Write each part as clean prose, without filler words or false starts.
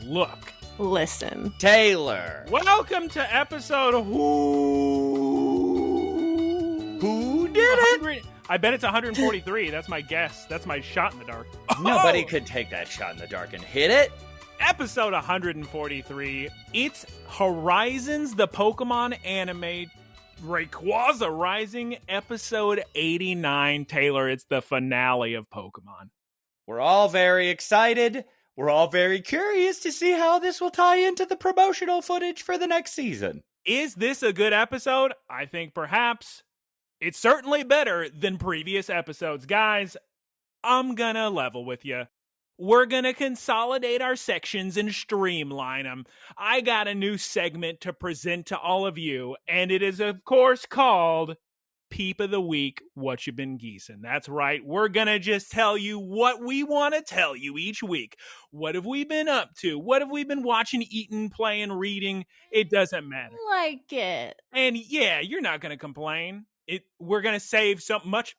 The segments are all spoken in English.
Look. Listen. Taylor. Welcome to episode Who did it? I bet it's 143. That's my guess. That's my shot in the dark. Nobody could take that shot in the dark and hit it. Episode 143. It's Horizons, the Pokemon anime, Rayquaza Rising, episode 89. Taylor, it's the finale of Pokemon. We're all very excited. We're all very curious to see how this will tie into the promotional footage for the next season. Is this a good episode? I think perhaps. It's certainly better than previous episodes. Guys, I'm gonna level with you. We're gonna consolidate our sections and streamline them. I got a new segment to present to all of you, and it is, of course, called Peep of the Week, What You Been Geesing. That's right. We're gonna just tell you what we want to tell you each week. What have we been up to? What have we been watching, eating, playing, reading? It doesn't matter. Like it. And yeah, you're not gonna complain. We're going to save so much,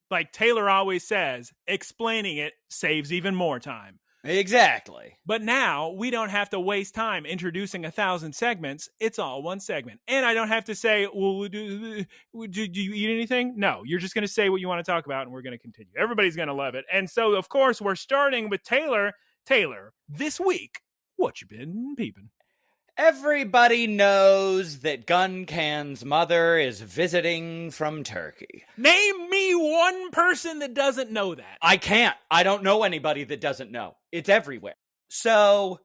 like Taylor always says, explaining it saves even more time. Exactly. But now we don't have to waste time introducing 1,000 segments. It's all one segment. And I don't have to say, well, do you eat anything? No, you're just going to say what you want to talk about, and we're going to continue. Everybody's going to love it. And so, of course, we're starting with Taylor. Taylor, this week, what you been peeping? Everybody knows that Guncan's mother is visiting from Turkey. Name me one person that doesn't know that. I can't. I don't know anybody that doesn't know. It's everywhere. So,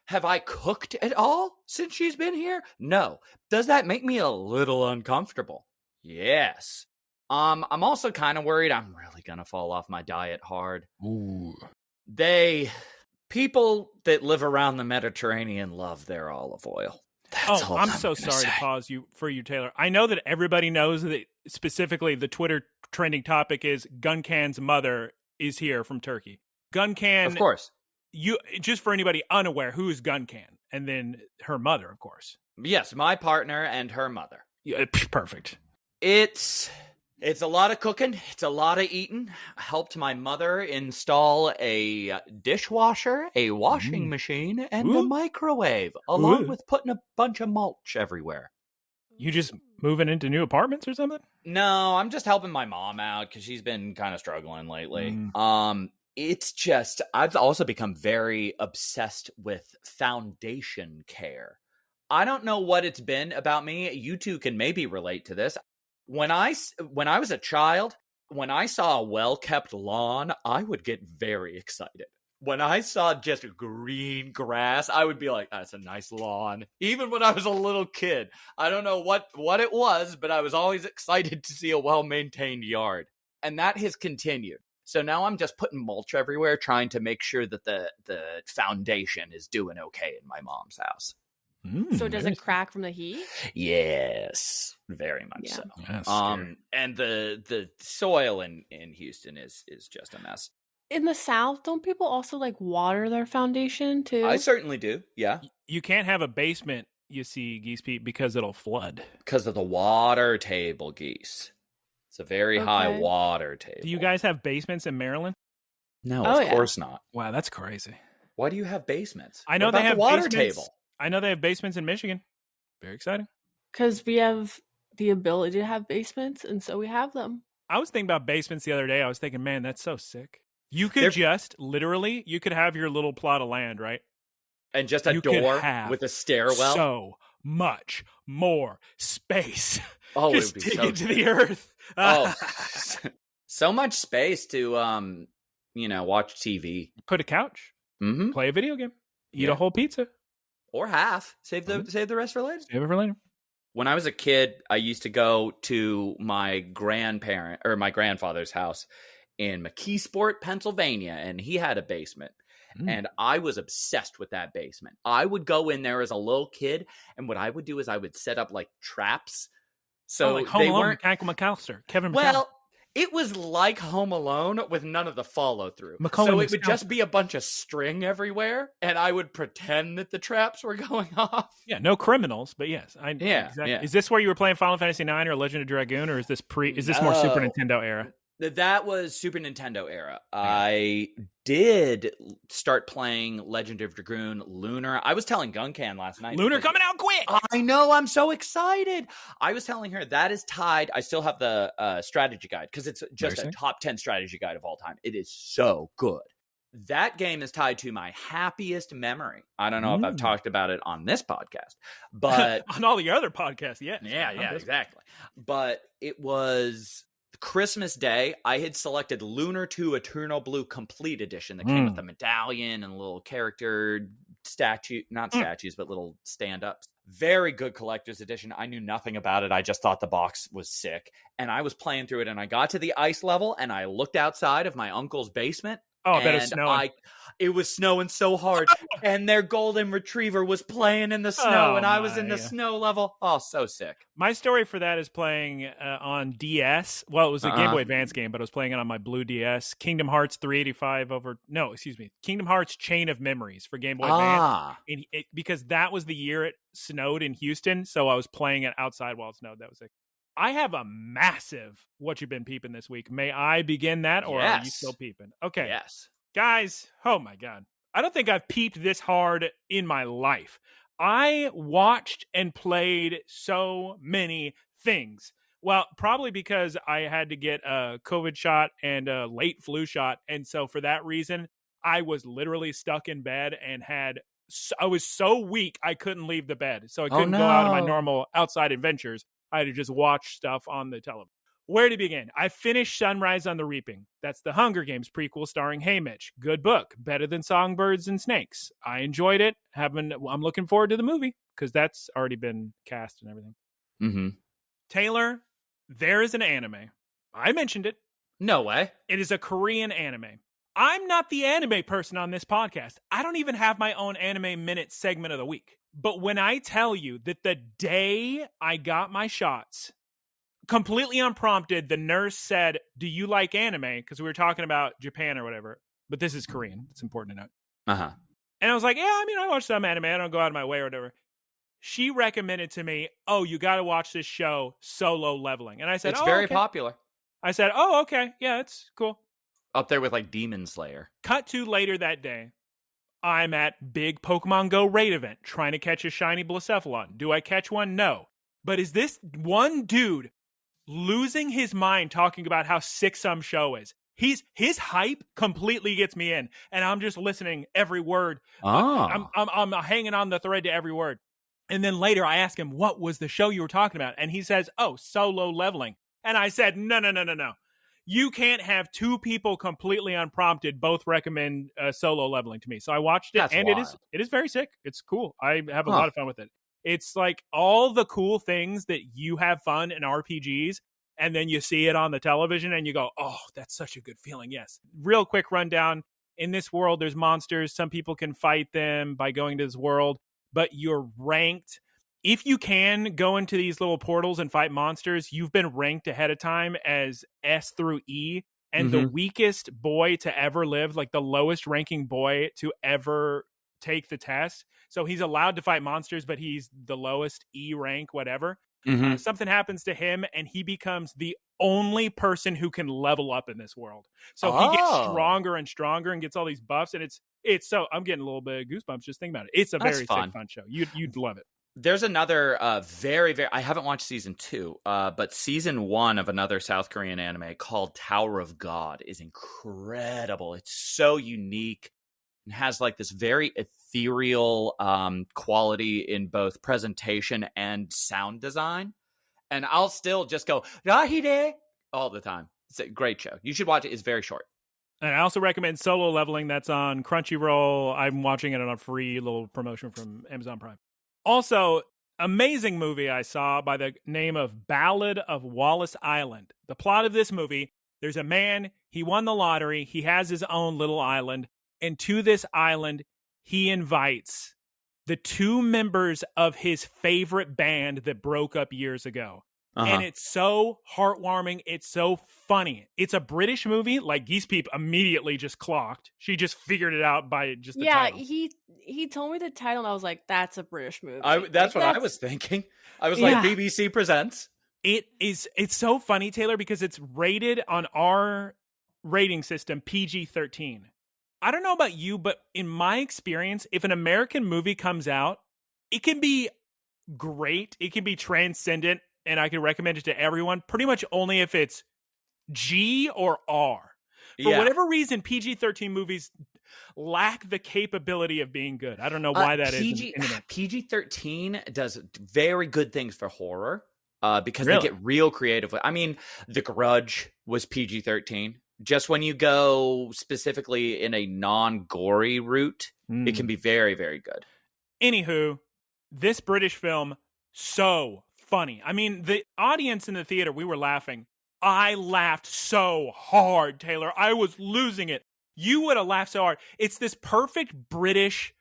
have I cooked at all since she's been here? No. Does that make me a little uncomfortable? Yes. I'm also kind of worried I'm really gonna fall off my diet hard. Ooh. People that live around the Mediterranean love their olive oil. That's all I'm so gonna sorry say. to pause you, Taylor. I know that everybody knows that specifically the Twitter trending topic is Guncan's mother is here from Turkey. Guncan, Of course. Just for anybody unaware, who is Guncan? And then her mother, of course. Yes, my partner and her mother. Yeah, perfect. It's a lot of cooking. It's a lot of eating. I helped my mother install a dishwasher, a washing machine, and a microwave, along with putting a bunch of mulch everywhere. You just moving into new apartments or something? No, I'm just helping my mom out because she's been kind of struggling lately. It's just, I've also become very obsessed with foundation care. I don't know what it's been about me. You two can maybe relate to this. When I was a child, when I saw a well-kept lawn, I would get very excited. When I saw just green grass, I would be like, that's a nice lawn. Even when I was a little kid. I don't know what it was, but I was always excited to see a well-maintained yard. And that has continued. So now I'm just putting mulch everywhere, trying to make sure that the foundation is doing okay in my mom's house. So it doesn't crack from the heat? Yes, very much so. And the soil in Houston is just a mess. In the South, don't people also like water their foundation too? I certainly do, yeah. You can't have a basement, you see, Geese Pete, because it'll flood. Because of the water table, Geese. It's a very high water table. Do you guys have basements in Maryland? No, of course not. Wow, that's crazy. Why do you have basements? I know what they about have the water basements. table. I know they have basements in Michigan. Very exciting. Because we have the ability to have basements, and so we have them. I was thinking about basements the other day. I was thinking, man, that's so sick. You could you could have your little plot of land, right? And just a door with a stairwell. So much more space. Oh, just it would be dig so into the earth. So much space to watch TV. Put a couch. Mm-hmm. Play a video game. Eat a whole pizza. Or half. Save the rest for later. Save it for later. When I was a kid, I used to go to my grandfather's house in McKeesport, Pennsylvania, and he had a basement. And I was obsessed with that basement. I would go in there as a little kid, and what I would do is I would set up like traps. So like Home they Alone, weren't McAllister, Kevin McAllister. Well, it was like Home Alone with none of the follow through. So it would just be a bunch of string everywhere, and I would pretend that the traps were going off. Yeah, no criminals, but yes, exactly. Yeah. Is this where you were playing Final Fantasy IX or Legend of Dragoon, or is this more Super Nintendo era? That was Super Nintendo era. I did start playing Legend of Dragoon Lunar. I was telling Guncan last night. Lunar coming out quick! I know, I'm so excited. I was telling her that is tied. I still have the strategy guide because it's just a top 10 strategy guide of all time. It is so good. That game is tied to my happiest memory. I don't know if I've talked about it on this podcast, but on all the other podcasts, yeah. Yeah, exactly. But it was Christmas Day. I had selected Lunar 2 Eternal Blue Complete Edition that came with a medallion and a little character statue, not statues, but little stand-ups. Very good collector's edition. I knew nothing about it. I just thought the box was sick. And I was playing through it, and I got to the ice level, and I looked outside of my uncle's basement. Oh, I bet it's snowing. It was snowing so hard, and their golden retriever was playing in the snow, and I was in the snow level. Oh, so sick. My story for that is playing on DS. Well, it was a Game Boy Advance game, but I was playing it on my blue DS. Kingdom Hearts 385 Kingdom Hearts Chain of Memories for Game Boy Advance. And because that was the year it snowed in Houston, so I was playing it outside while it snowed. That was sick. I have a massive What You Been Peeping this week. May I begin that, or are you still peeping? Okay. Yes. Guys, oh my God. I don't think I've peeped this hard in my life. I watched and played so many things. Well, probably because I had to get a COVID shot and a late flu shot. And so for that reason, I was literally stuck in bed and I was so weak, I couldn't leave the bed. So I couldn't go out on my normal outside adventures. I had to just watch stuff on the television. Where to begin? I finished Sunrise on the Reaping. That's the Hunger Games prequel starring Haymitch. Good book. Better than Songbirds and Snakes. I enjoyed it. I'm looking forward to the movie because that's already been cast and everything. Mm-hmm. Taylor, there is an anime. I mentioned it. No way. It is a Korean anime. I'm not the anime person on this podcast. I don't even have my own anime minute segment of the week. But when I tell you that the day I got my shots, completely unprompted, the nurse said, "Do you like anime?" Because we were talking about Japan or whatever. But this is Korean. It's important to note. Uh-huh. And I was like, yeah, I mean, I watch some anime. I don't go out of my way or whatever. She recommended to me, "Oh, you got to watch this show, Solo Leveling." And I said, it's very okay. popular. I said, "Oh, okay. Yeah, it's cool." Up there with like Demon Slayer. Cut to later that day. I'm at big Pokemon Go raid event trying to catch a shiny Blacephalon. Do I catch one? No. But is this one dude losing his mind talking about how sick some show is? His hype completely gets me in, and I'm just listening every word. I'm hanging on the thread to every word. And then later I ask him, "What was the show you were talking about?" And he says, "Oh, Solo Leveling." And I said, No. You can't have two people completely unprompted both recommend Solo Leveling to me. So I watched it. That's and wild. It is very sick. It's cool. I have a lot of fun with it. It's like all the cool things that you have fun in RPGs, and then you see it on the television and you go, "Oh, that's such a good feeling." Yes. Real quick rundown. In this world, there's monsters. Some people can fight them by going to this world, but you're ranked. If you can go into these little portals and fight monsters, you've been ranked ahead of time as S through E. And the weakest boy to ever live, like the lowest ranking boy to ever take the test. So he's allowed to fight monsters, but he's the lowest E rank, whatever. Something happens to him and he becomes the only person who can level up in this world. So he gets stronger and stronger and gets all these buffs. And it's so, I'm getting a little bit of goosebumps just thinking about it. It's a very sick, fun show. You'd love it. There's another very, very... I haven't watched season 2, but season 1 of another South Korean anime called Tower of God is incredible. It's so unique and has like this very ethereal quality in both presentation and sound design. And I'll still just go, "Rahide," all the time. It's a great show. You should watch it. It's very short. And I also recommend Solo Leveling. That's on Crunchyroll. I'm watching it on a free little promotion from Amazon Prime. Also, amazing movie I saw by the name of Ballad of Wallis Island. The plot of this movie, there's a man, he won the lottery, he has his own little island, and to this island, he invites the two members of his favorite band that broke up years ago. And it's so heartwarming. It's so funny. It's a British movie. Like Geese Peep immediately just clocked. She just figured it out by just the title. He told me the title and I was like, that's a British movie. That's what I was thinking. I was like, BBC Presents. It's so funny, Taylor, because it's rated on our rating system PG-13. I don't know about you, but in my experience, if an American movie comes out, it can be great. It can be transcendent, and I can recommend it to everyone pretty much only if it's G or R. For whatever reason, PG-13 movies lack the capability of being good. I don't know why that is. PG-13 does very good things for horror because Really? they get real creative. I mean, The Grudge was PG-13. Just when you go specifically in a non-gory route, it can be very, very good. Anywho, this British film, so funny. I mean, the audience in the theater, we were laughing. I laughed so hard, Taylor. I was losing it. You would have laughed so hard. It's this perfect British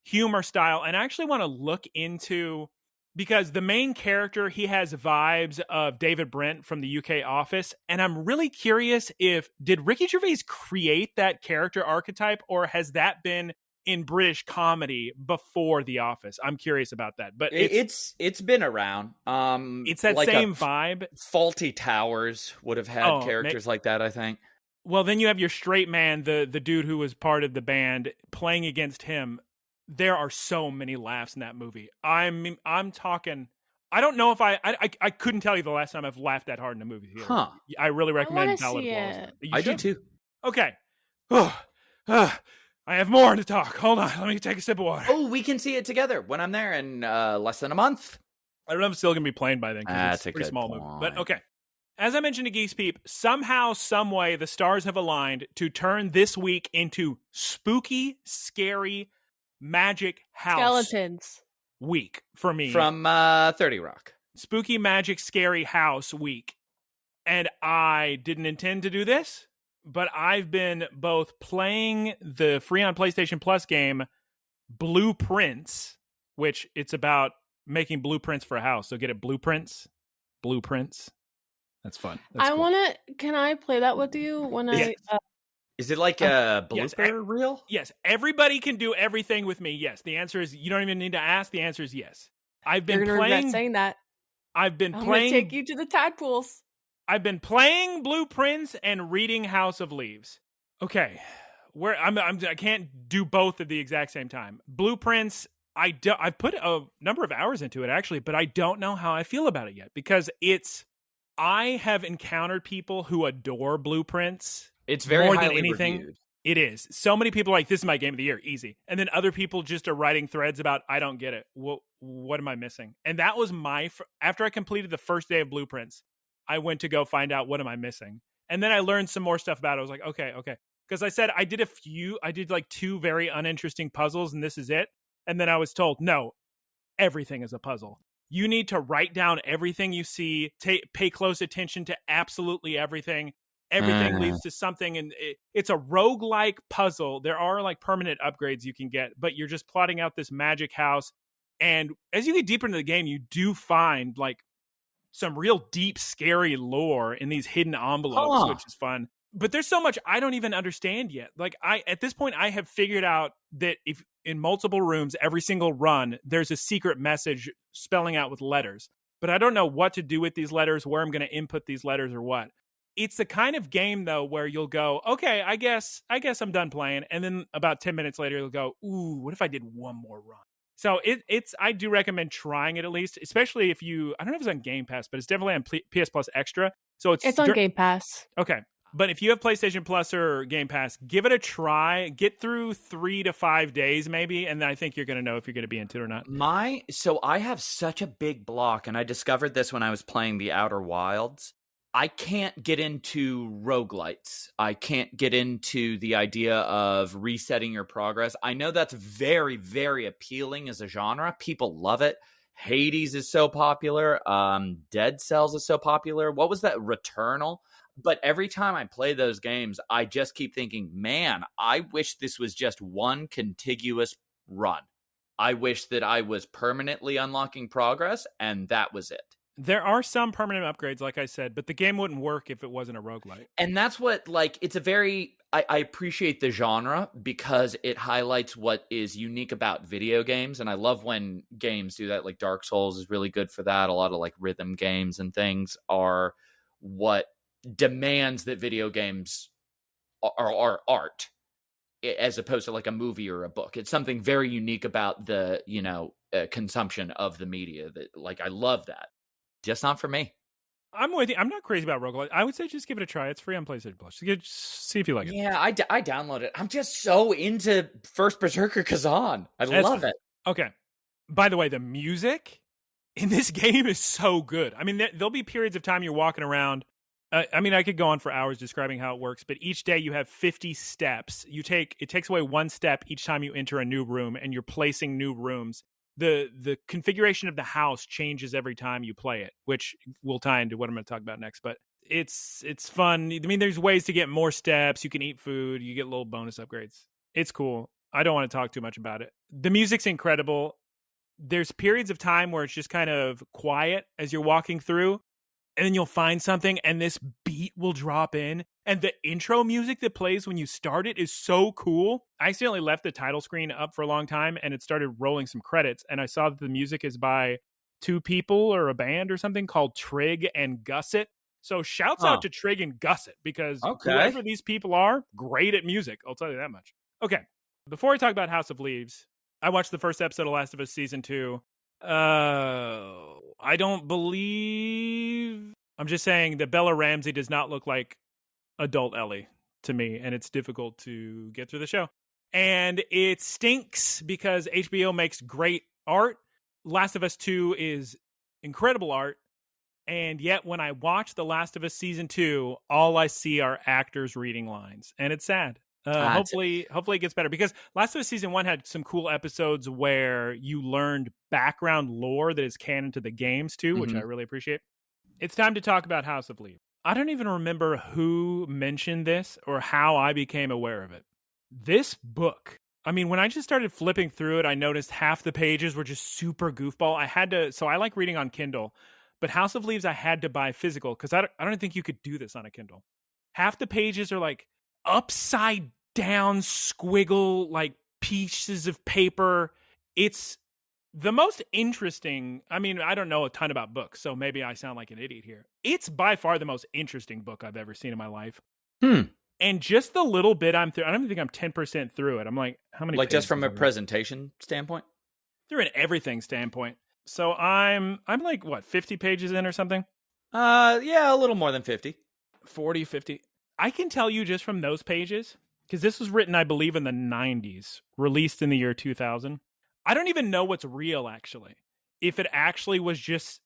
humor style. And I actually want to look into, because the main character, he has vibes of David Brent from the UK Office. And I'm really curious did Ricky Gervais create that character archetype, or has that been in British comedy before The Office? I'm curious about that. But it's been around. It's that like same vibe. Faulty Towers would have had characters like that, I think. Well, then you have your straight man, the dude who was part of the band, playing against him. There are so many laughs in that movie. I'm talking. I don't know if I couldn't tell you the last time I've laughed that hard in a movie theater. Huh. I really recommend Ballad of Wallis. I do too. Okay. I have more to talk. Hold on. Let me take a sip of water. Oh, we can see it together when I'm there in less than a month. I don't know if it's still going to be playing by then, because That's it's a pretty small point. movie. But okay. As I mentioned to Geese Peep, somehow, some way, the stars have aligned to turn this week into spooky, scary, magic house skeletons week for me. From 30 Rock. Spooky, magic, scary house week. And I didn't intend to do this, but I've been both playing the free on PlayStation Plus game Blueprints, which it's about making blueprints for a house. So get it, Blueprints. That's fun. That's cool. Can I play that with you when Yes. Is it like a blooper reel? Yes. Everybody can do everything with me. Yes. The answer is, you don't even need to ask. The answer is yes. I've been You're playing. regret saying that. I'm going to take you to the tadpoles. I've been playing Blueprints and reading House of Leaves. Okay. I can't do both at the exact same time. Blueprints, I've put a number of hours into it actually, but I don't know how I feel about it yet, because I have encountered people who adore Blueprints. It's very more highly than anything. Reviewed. It is. So many people are like, this is my game of the year, easy. And then other people just are writing threads about, I don't get it. What am I missing? And that was after I completed the first day of Blueprints, I went to go find out, what am I missing? And then I learned some more stuff about it. I was like, okay. Because I said I did like 2 very uninteresting puzzles, and this is it. And then I was told, no, everything is a puzzle. You need to write down everything you see, pay close attention to absolutely everything. Everything leads to something, and it's a roguelike puzzle. There are like permanent upgrades you can get, but you're just plotting out this magic house. And as you get deeper into the game, you do find like some real deep, scary lore in these hidden envelopes, which is fun. But there's so much I don't even understand yet. Like at this point, I have figured out that if in multiple rooms, every single run, there's a secret message spelling out with letters. But I don't know what to do with these letters, where I'm going to input these letters or what. It's the kind of game, though, where you'll go, okay, I guess I'm done playing. And then about 10 minutes later, you'll go, ooh, what if I did one more run? So I do recommend trying it at least, especially if I don't know if it's on Game Pass, but it's definitely on PS Plus Extra. So it's on Game Pass. Okay. But if you have PlayStation Plus or Game Pass, give it a try. Get through 3 to 5 days maybe, and then I think you're going to know if you're going to be into it or not. So I have such a big block, and I discovered this when I was playing The Outer Wilds. I can't get into roguelites. I can't get into the idea of resetting your progress. I know that's very, very appealing as a genre. People love it. Hades is so popular. Dead Cells is so popular. What was that? Returnal? But every time I play those games, I just keep thinking, man, I wish this was just one contiguous run. I wish that I was permanently unlocking progress, and that was it. There are some permanent upgrades, like I said, but the game wouldn't work if it wasn't a roguelite. And that's what, like, it's a very I appreciate the genre because it highlights what is unique about video games. And I love when games do that. Like Dark Souls is really good for that. A lot of like rhythm games and things are what demands that video games are art, as opposed to like a movie or a book. It's something very unique about the, consumption of the media that, like, I love that. Just not for me. I'm with you. I'm not crazy about roguelike. I would say just give it a try. It's free on PlayStation Plus. Just see if you like it. Yeah, I downloaded it. I'm just so into First Berserker Kazan. I love it. Okay. By the way, the music in this game is so good. I mean, there'll be periods of time you're walking around. I could go on for hours describing how it works, but each day you have 50 steps. It takes away one step each time you enter a new room, and you're placing new rooms. The configuration of the house changes every time you play it, which will tie into what I'm going to talk about next. But it's fun. I mean, there's ways to get more steps. You can eat food. You get little bonus upgrades. It's cool. I don't want to talk too much about it. The music's incredible. There's periods of time where it's just kind of quiet as you're walking through, and then you'll find something, and this beat will drop in. And the intro music that plays when you start it is so cool. I accidentally left the title screen up for a long time, and it started rolling some credits. And I saw that the music is by two people or a band or something called Trigg and Gusset. So shouts out to Trigg and Gusset, because whoever these people are, great at music. I'll tell you that much. Okay, before I talk about House of Leaves, I watched the first episode of Last of Us Season 2. I don't believe... I'm just saying that Bella Ramsey does not look like adult Ellie to me, and it's difficult to get through the show. And it stinks because HBO makes great art. Last of Us 2 is incredible art. And yet when I watch The Last of Us Season 2, all I see are actors reading lines. And it's sad. Hopefully it gets better, because Last of Us Season 1 had some cool episodes where you learned background lore that is canon to the games too, which I really appreciate. It's time to talk about House of Leaves. I don't even remember who mentioned this or how I became aware of it. This book, I mean, when I just started flipping through it, I noticed half the pages were just super goofball. So I like reading on Kindle, but House of Leaves I had to buy physical because I don't think you could do this on a Kindle. Half the pages are like upside down squiggle, like pieces of paper. It's the most interesting. I mean, I don't know a ton about books, so maybe I sound like an idiot here. It's by far the most interesting book I've ever seen in my life. And just the little bit I'm through, I don't even think I'm 10% through it. I'm like, how many? Like just from a presentation standpoint? Through an everything standpoint. So I'm like, what, 50 pages in or something? Yeah, a little more than 50. 40, 50. I can tell you just from those pages, because this was written, I believe, in the 90s, released in the year 2000. I don't even know what's real, actually. If it actually was just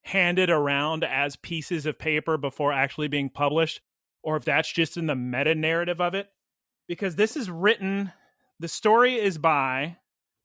handed around as pieces of paper before actually being published, or if that's just in the meta-narrative of it. Because this is written, the story is by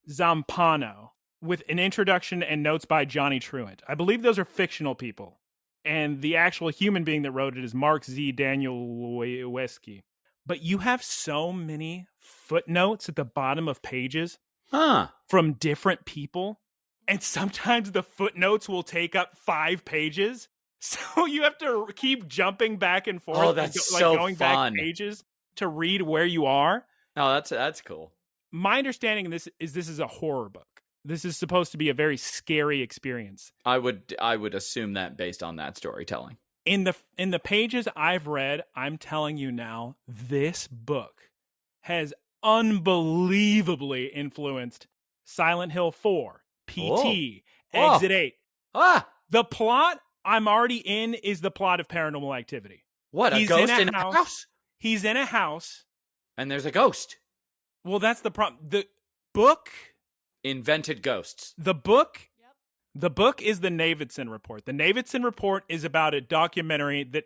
Zampano, with an introduction and notes by Johnny Truant. I believe those are fictional people. And the actual human being that wrote it is Mark Z. Danielewski. But you have so many footnotes at the bottom of pages from different people. And sometimes the footnotes will take up 5 pages. So you have to keep jumping back and forth. Oh, that's so going fun. Back pages to read where you are. Oh, that's cool. My understanding of this is a horror book. This is supposed to be a very scary experience. I would assume that based on that storytelling. In the pages I've read, I'm telling you now, this book has unbelievably influenced Silent Hill 4, PT, Exit 8. The plot I'm already in is the plot of Paranormal Activity. What, a ghost in a house? He's in a house. And there's a ghost. Well, that's the problem. The book... Invented ghosts. The book is the Navidson Report. The Navidson Report is about a documentary that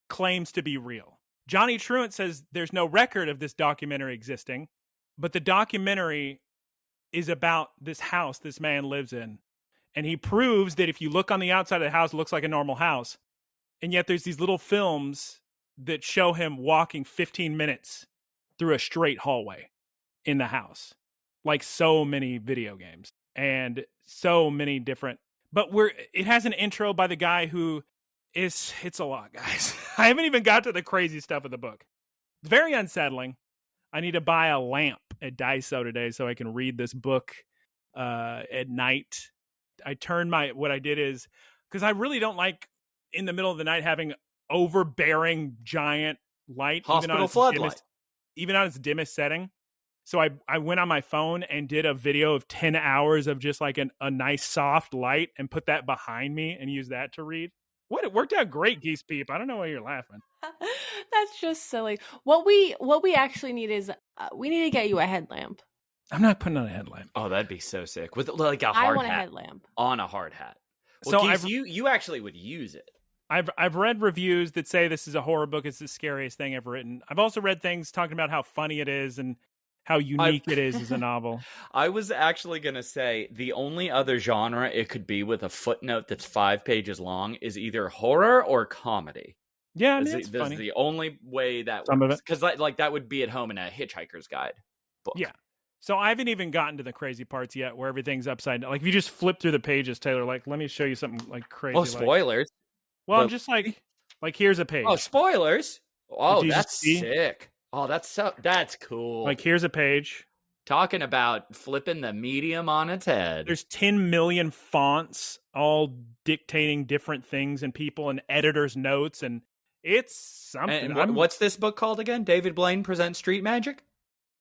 claims to be real. Johnny Truant says there's no record of this documentary existing, but the documentary is about this house this man lives in. And he proves that if you look on the outside of the house, it looks like a normal house. And yet there's these little films that show him walking 15 minutes through a straight hallway in the house. Like so many video games and so many different, but it has an intro by the guy who it's a lot, guys. I haven't even got to the crazy stuff of the book. very unsettling. I need to buy a lamp at Daiso today so I can read this book at night. What I did is, because I really don't like in the middle of the night having overbearing giant light, Hospital floodlight, even on its dimmest setting. So I went on my phone and did a video of 10 hours of just like a nice soft light and put that behind me and used that to read. What, it worked out great, Geese Peep. I don't know why you're laughing. That's just silly. What we actually need is we need to get you a headlamp. I'm not putting on a headlamp. Oh, that'd be so sick with like a hard hat. I want a headlamp on a hard hat. Well, So Geese, you actually would use it. I've read reviews that say this is a horror book. It's the scariest thing ever written. I've also read things talking about how funny it is and how unique it is as a novel. I was actually going to say the only other genre it could be with a footnote that's 5 pages long is either horror or comedy. Yeah, I mean, This it's funny. is the only way that Some of works. it. Because like that would be at home in a Hitchhiker's Guide book. Yeah. So I haven't even gotten to the crazy parts yet where everything's upside down. Like if you just flip through the pages, Taylor, like let me show you something like crazy. Oh, spoilers. Well, I'm just like here's a page. Oh, spoilers. Oh, Did you that's see? sick. Oh, that's cool. Like here's a page. Talking about flipping the medium on its head. There's 10 million fonts all dictating different things and people and editors' notes, and it's something. And what's this book called again? David Blaine Presents Street Magic?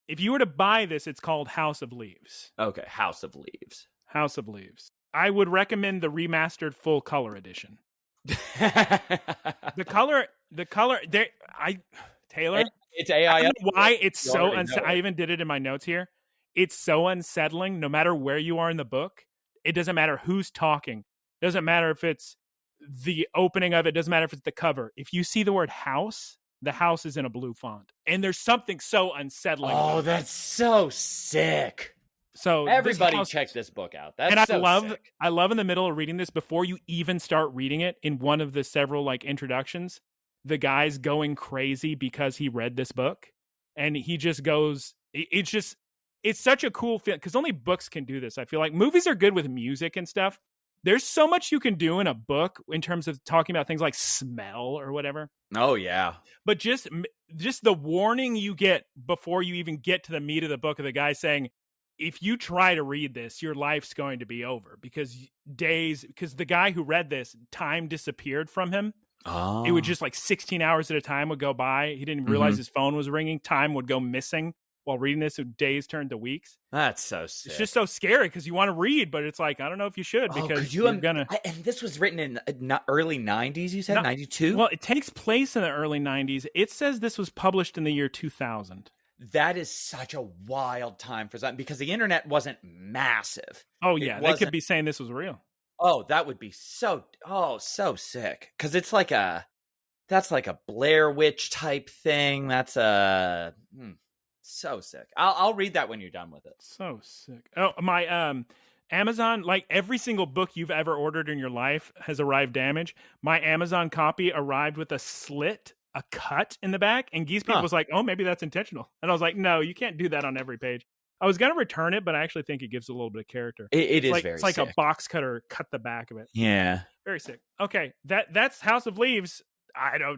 If you were to buy this, it's called House of Leaves. Okay, House of Leaves. House of Leaves. I would recommend the remastered full color edition. The color, Taylor, it's AI. I don't know why it's so I it. even did it in my notes here. It's so unsettling no matter where you are in the book. It doesn't matter who's talking. It doesn't matter if it's the opening of it. It doesn't matter if it's the cover. If you see the word house, the house is in a blue font. And there's something so unsettling. Oh, that's so sick. So everybody check this book out. That's and so sick. I love in the middle of reading this, before you even start reading it, in one of the several like introductions, the guy's going crazy because he read this book. And he just goes, it's such a cool feeling, because only books can do this. I feel like movies are good with music and stuff. There's so much you can do in a book in terms of talking about things like smell or whatever. Oh, yeah. But just the warning you get before you even get to the meat of the book of the guy saying, if you try to read this, your life's going to be over, because the guy who read this, time disappeared from him. Oh. It would just like 16 hours at a time would go by. He didn't realize his phone was ringing. Time would go missing while reading this. So days turned to weeks. That's so sick. It's just so scary because you want to read, but it's like, I don't know if you should, because you're going to. And this was written in early 90s, you said? 92? Well, it takes place in the early 90s. It says this was published in the year 2000. That is such a wild time for something, because the internet wasn't massive. Oh, yeah. They could be saying this was real. Oh, that would be so sick. Because it's like that's like a Blair Witch type thing. That's so sick. I'll read that when you're done with it. So sick. Oh, my Amazon, like every single book you've ever ordered in your life has arrived damaged. My Amazon copy arrived with a cut in the back, and Geese Peep was like, oh, maybe that's intentional. And I was like, no, you can't do that on every page. I was going to return it, but I actually think it gives a little bit of character. It is like, very It's like sick. a box cutter cut the back of it. Yeah. Very sick. Okay, that's House of Leaves.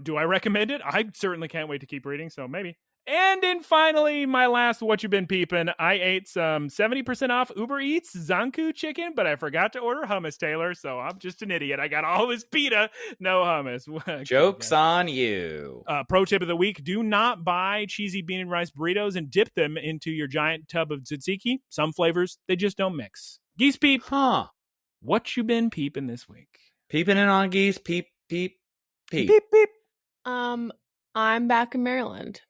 Do I recommend it? I certainly can't wait to keep reading, so maybe. And then finally, my last What You Been Peepin'. I ate some 70% off Uber Eats zankou chicken, but I forgot to order hummus, Taylor, so I'm just an idiot. I got all this pita, no hummus. Joke's on you. Pro tip of the week, do not buy cheesy bean and rice burritos and dip them into your giant tub of tzatziki. Some flavors, they just don't mix. Geese Peep, what you been peeping this week? Peeping in on Geese, peep, peep, peep. Peep, peep. I'm back in Maryland.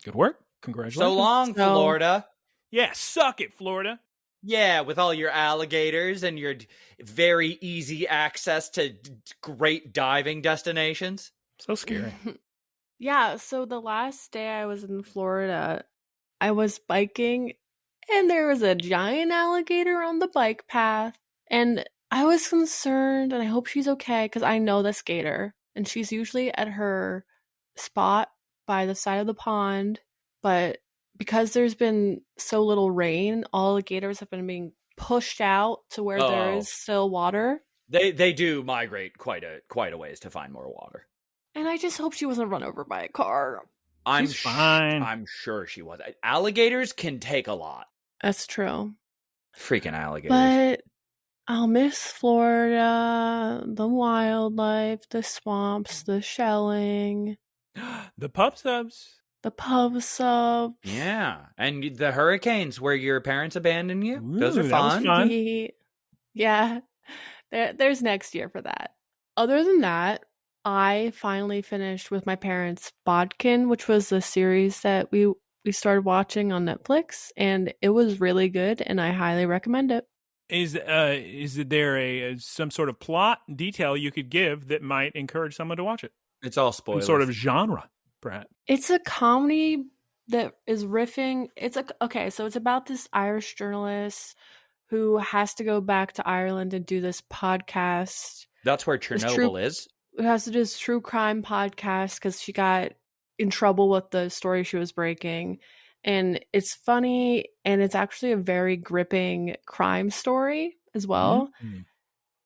Good work. Congratulations. So long, Florida. Yeah, suck it, Florida. Yeah, with all your alligators and your very easy access to great diving destinations. So scary. Yeah, so the last day I was in Florida, I was biking, and there was a giant alligator on the bike path. And I was concerned, and I hope she's okay, because I know this gator. And she's usually at her spot by the side of the pond, but because there's been so little rain, all the gators have been being pushed out to where there is still water. They do migrate quite a ways to find more water. And I just hope she wasn't run over by a car. She's fine. I'm sure she was. Alligators can take a lot. That's true. Freaking alligators. But I'll miss Florida, the wildlife, the swamps, the shelling, The pub subs. the pub subs. Yeah. And the hurricanes where your parents abandon you. Those are Ooh, that was fun. fun. Yeah, there's next year for that. Other than that, I finally finished with my parents Bodkin, which was the series that we started watching on Netflix, and it was really good, and I highly recommend it. Is there some sort of plot detail you could give that might encourage someone to watch it? It's all Some spoilers. sort of genre, perhaps. It's a comedy that is riffing. So it's about this Irish journalist who has to go back to Ireland and do this podcast. That's where Chernobyl is. Who has to do this true crime podcast because she got in trouble with the story she was breaking. And it's funny, and it's actually a very gripping crime story as well,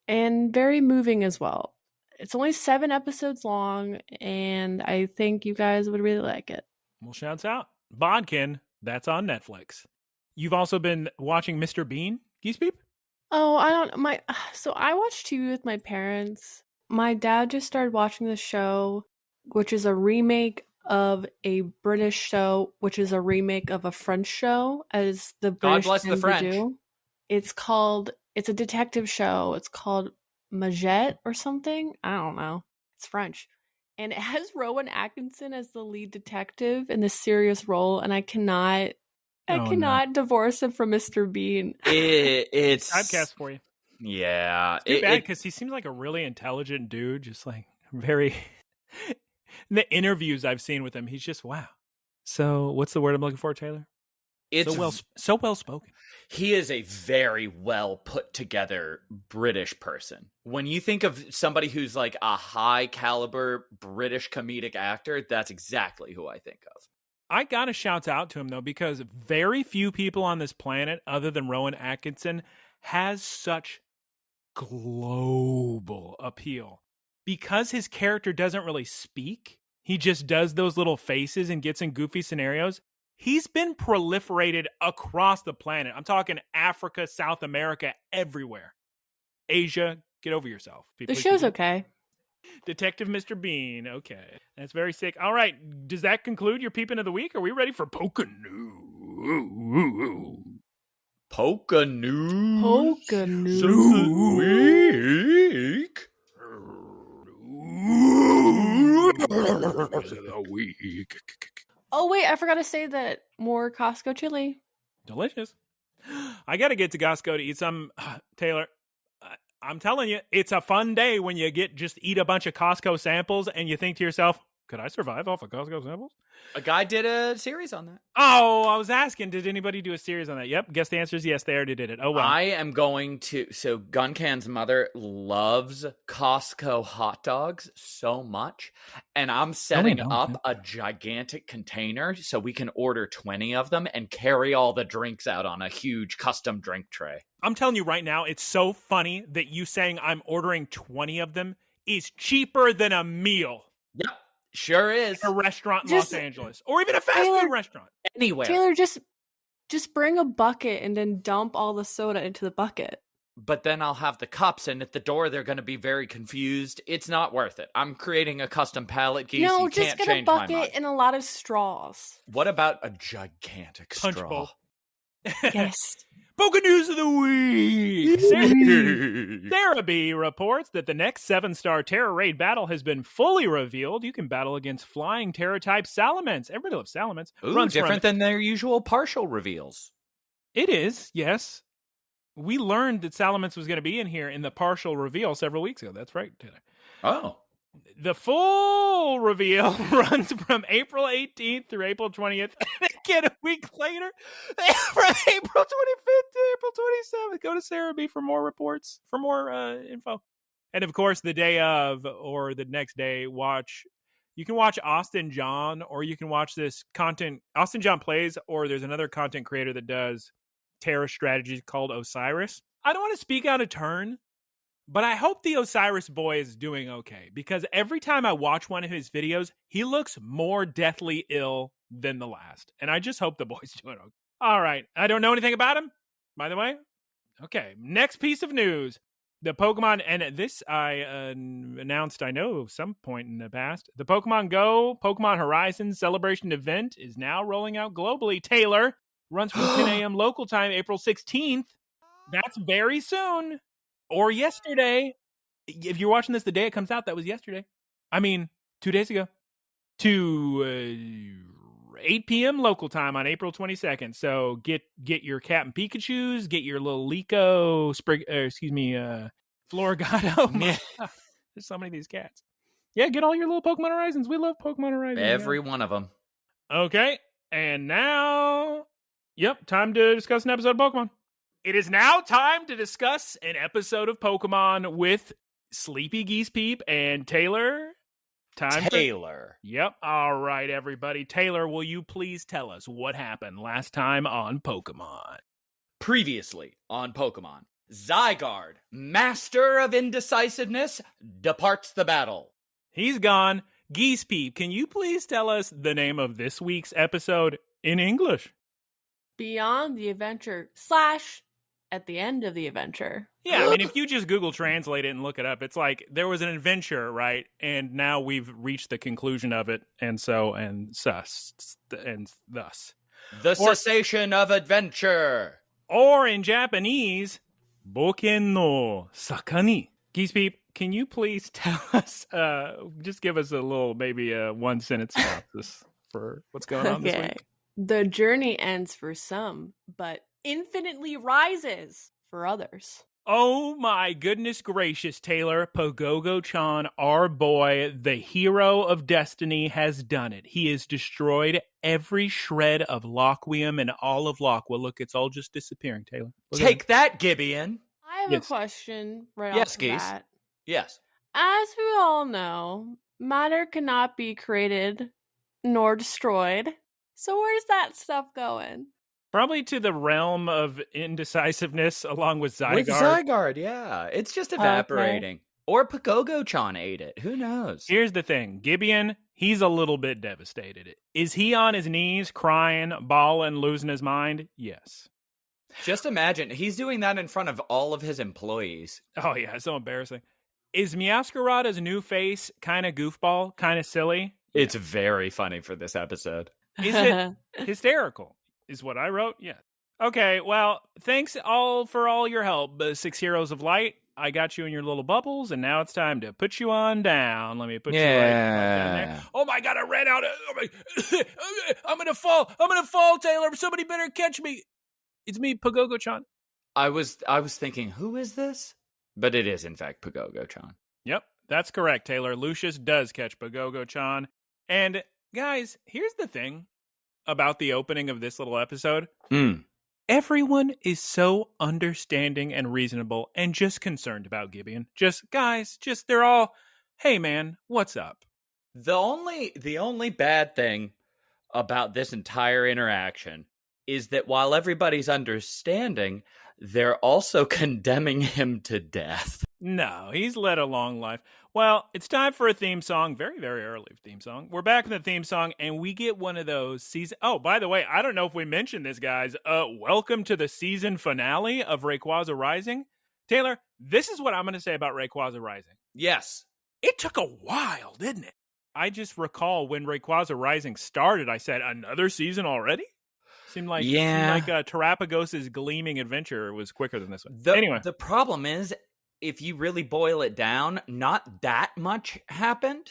and very moving as well. It's only 7 episodes long, and I think you guys would really like it. Well, shouts out. Bodkin, that's on Netflix. You've also been watching Mr. Bean, Geese Peep? Oh, so I watched TV with my parents. My dad just started watching the show, which is a remake of a British show, which is a remake of a French show, as the British God bless the French. do. It's a detective show. It's called Majet or something. I don't know. It's French. And it has Rowan Atkinson as the lead detective in this serious role, and I cannot divorce him from Mr. Bean. It's Typecast for you. Yeah. It's too bad because he seems like a really intelligent dude, just like very... In the interviews I've seen with him, he's just, wow. So what's the word I'm looking for, Taylor? It's so well spoken. He is a very well put together British person. When you think of somebody who's like a high caliber British comedic actor, that's exactly who I think of. I gotta shout out to him though, because very few people on this planet, other than Rowan Atkinson, has such global appeal. Because his character doesn't really speak, he just does those little faces and gets in goofy scenarios. He's been proliferated across the planet. I'm talking Africa, South America, everywhere. Asia, get over yourself. The show's okay. Detective Mr. Bean. Okay. That's very sick. All right. Does that conclude your Peepin' of the Week? Are we ready for Poké-news? Poké-news. Poké-news. Week. Oh wait, I forgot to say that more Costco chili. Delicious. I got to get to Costco to eat some. Taylor, I'm telling you, it's a fun day when you eat a bunch of Costco samples and you think to yourself, could I survive off of Costco samples? A guy did a series on that. Oh, I was asking, did anybody do a series on that? Yep. Guess the answer is yes, they already did it. Oh, well. I am going to. So Guncan's mother loves Costco hot dogs so much. And I'm setting up a gigantic container so we can order 20 of them and carry all the drinks out on a huge custom drink tray. I'm telling you right now, it's so funny that you saying I'm ordering 20 of them is cheaper than a meal. Yep. Sure is. A restaurant in Los Angeles. Or even a fast food restaurant. Anywhere. Taylor, just bring a bucket and then dump all the soda into the bucket. But then I'll have the cups, and at the door they're going to be very confused. It's not worth it. I'm creating a custom pallet, Geese. No, you just can't get a bucket and a lot of straws. What about a gigantic Punch straw? bowl. Yes. Poké-news of the week. Sarah B reports that the next 7-star Terror Raid battle has been fully revealed. You can battle against flying Terror-type Salamence. Everybody loves Salamence. Ooh, different than their usual partial reveals. It is, yes. We learned that Salamence was going to be in here in the partial reveal several weeks ago. That's right, Taylor. Oh. The full reveal runs from April 18th through April 20th. And again, a week later, from April 25th to April 27th. Go to Sarah B for more reports, for more info. And of course, the day of or the next day, you can watch Austin John, or you can watch this content. Austin John plays, or there's another content creator that does terror strategies called Osiris. I don't want to speak out of turn, But I hope the Osiris boy is doing okay, because every time I watch one of his videos, he looks more deathly ill than the last. And I just hope the boy's doing okay. All right. I don't know anything about him, by the way. Okay. Next piece of news. The Pokemon, and this I announced, I know, some point in the past. The Pokemon Go, Pokemon Horizon celebration event is now rolling out globally. Taylor, runs from 10 a.m. local time, April 16th. That's very soon. Or yesterday. If you're watching this the day it comes out, that was yesterday. I mean, 2 days ago. To 8 p.m. local time on April 22nd. So get your Captain Pikachus, get your little Lico, Florigato. Yeah. There's so many of these cats. Yeah, get all your little Pokemon Horizons. We love Pokemon Horizons. Every one of them. Okay, and now, time to discuss an episode of Pokemon. It is now time to discuss an episode of Pokemon with Sleepy Geese Peep and Taylor. Yep. All right, everybody. Taylor, will you please tell us what happened last time on Pokemon? Previously on Pokemon, Zygarde, master of indecisiveness, departs the battle. He's gone. Geese Peep, can you please tell us the name of this week's episode in English? Beyond the Adventure / at the end of the adventure. Yeah, I mean, if you just Google Translate it and look it up, it's like there was an adventure, right? And now we've reached the conclusion of it, and thus. The cessation of adventure. Or in Japanese, Boken no Sakani. Geese Peep, can you please tell us, just give us a little, maybe a one-sentence synopsis for what's going on this week? The journey ends for some, but infinitely rises for others. Oh my goodness gracious, Taylor. Pogogo-chan, our boy, the hero of destiny, has done it. He has destroyed every shred of Loquium and all of Laqua. Look, it's all just disappearing, Taylor. Take that, Gibeon. I have a question right off the bat. Yes. As we all know, matter cannot be created nor destroyed. So where's that stuff going? Probably to the realm of indecisiveness along with Zygarde. With Zygarde, yeah. It's just evaporating. Okay. Or Pogogo-chan ate it. Who knows? Here's the thing. Gibeon, he's a little bit devastated. Is he on his knees, crying, bawling, losing his mind? Yes. Just imagine. He's doing that in front of all of his employees. Oh, yeah. It's so embarrassing. Is Meowscarada's new face kind of goofball, kind of silly? It's very funny for this episode. Is it hysterical? Is what I wrote? Yeah. Okay, well, thanks all for all your help, 6 Heroes of Light. I got you in your little bubbles, and now it's time to put you on down. Let me put you right down there. Oh my God, I ran out. I'm going to fall. I'm going to fall, Taylor. Somebody better catch me. It's me, Pogogo-chan. I was thinking, who is this? But it is, in fact, Pogogo-chan. Yep, that's correct, Taylor. Lucius does catch Pogogo-chan. And guys, here's the thing about the opening of this little episode. Everyone is so understanding and reasonable and just concerned about Gibeon. They're all, hey man, what's up? The only bad thing about this entire interaction is that while everybody's understanding, they're also condemning him to death. No, he's led a long life. Well, it's time for a theme song. Very, very early theme song. We're back in the theme song, and we get one of those season... Oh, by the way, I don't know if we mentioned this, guys. Welcome to the season finale of Rayquaza Rising. Taylor, this is what I'm going to say about Rayquaza Rising. Yes. It took a while, didn't it? I just recall when Rayquaza Rising started, I said, another season already? Seemed like Terrapagos's gleaming adventure was quicker than this one. Anyway. The problem is, if you really boil it down, not that much happened.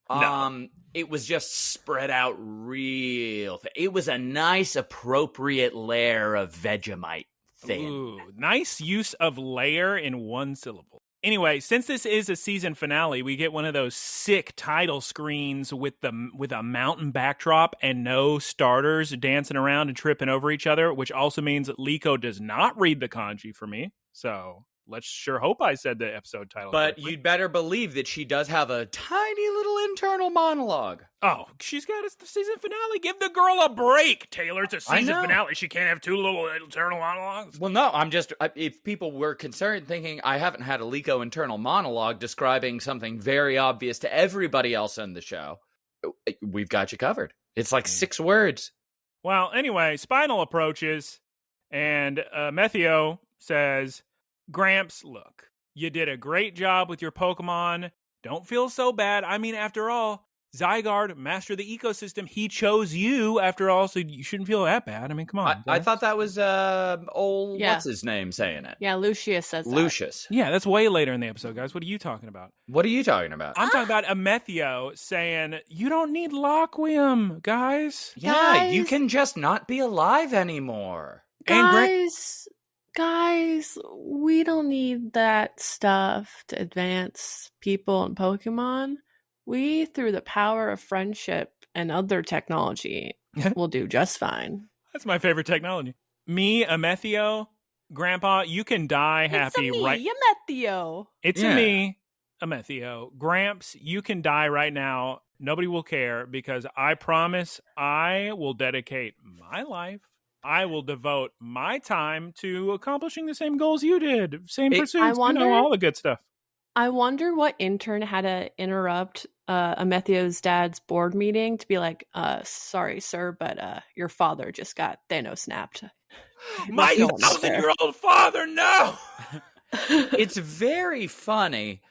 No. It was just spread out real thin. It was a nice, appropriate layer of Vegemite thin. Ooh, nice use of layer in one syllable. Anyway, since this is a season finale, we get one of those sick title screens with a mountain backdrop and no starters dancing around and tripping over each other, which also means that Liko does not read the kanji for me. So let's sure hope I said the episode title But correctly. you'd better believe that she does have a tiny little internal monologue. Oh, she's got a season finale. Give the girl a break, Taylor. It's a I season know. finale. She can't have 2 little internal monologues. Well, no, if people were concerned thinking I haven't had a Liko internal monologue describing something very obvious to everybody else in the show, we've got you covered. It's like 6 words. Well, anyway, Spinal approaches, and Methio says, Gramps, look, you did a great job with your Pokemon. Don't feel so bad. I mean, after all, Zygarde, master of the ecosystem, he chose you after all, so you shouldn't feel that bad. I mean, come on. I thought that was old, Yeah. what's his name saying it? Yeah, Lucius says that. Lucius. Yeah, that's way later in the episode, guys. What are you talking about? What are you talking about? I'm talking about Amethio saying, you don't need Lockwium, guys. Yeah, you Guys. can just not be alive anymore. And Guys, we don't need that stuff to advance people and Pokemon. We, through the power of friendship and other technology, will do just fine. That's my favorite technology. Me, Amethio, Grandpa, you can die happy it's a me, right. Yamethio. It's Yeah. a me, Amethio. Gramps, you can die right now. Nobody will care because I promise I will dedicate my life. I will devote my time to accomplishing the same goals you did. Same pursuits, I wonder- all the good stuff. I wonder what intern had to interrupt Amethio's dad's board meeting to be like, sorry, sir, but your father just got Thanos snapped. My Don't there. 1,000-year-old father, no! It's very funny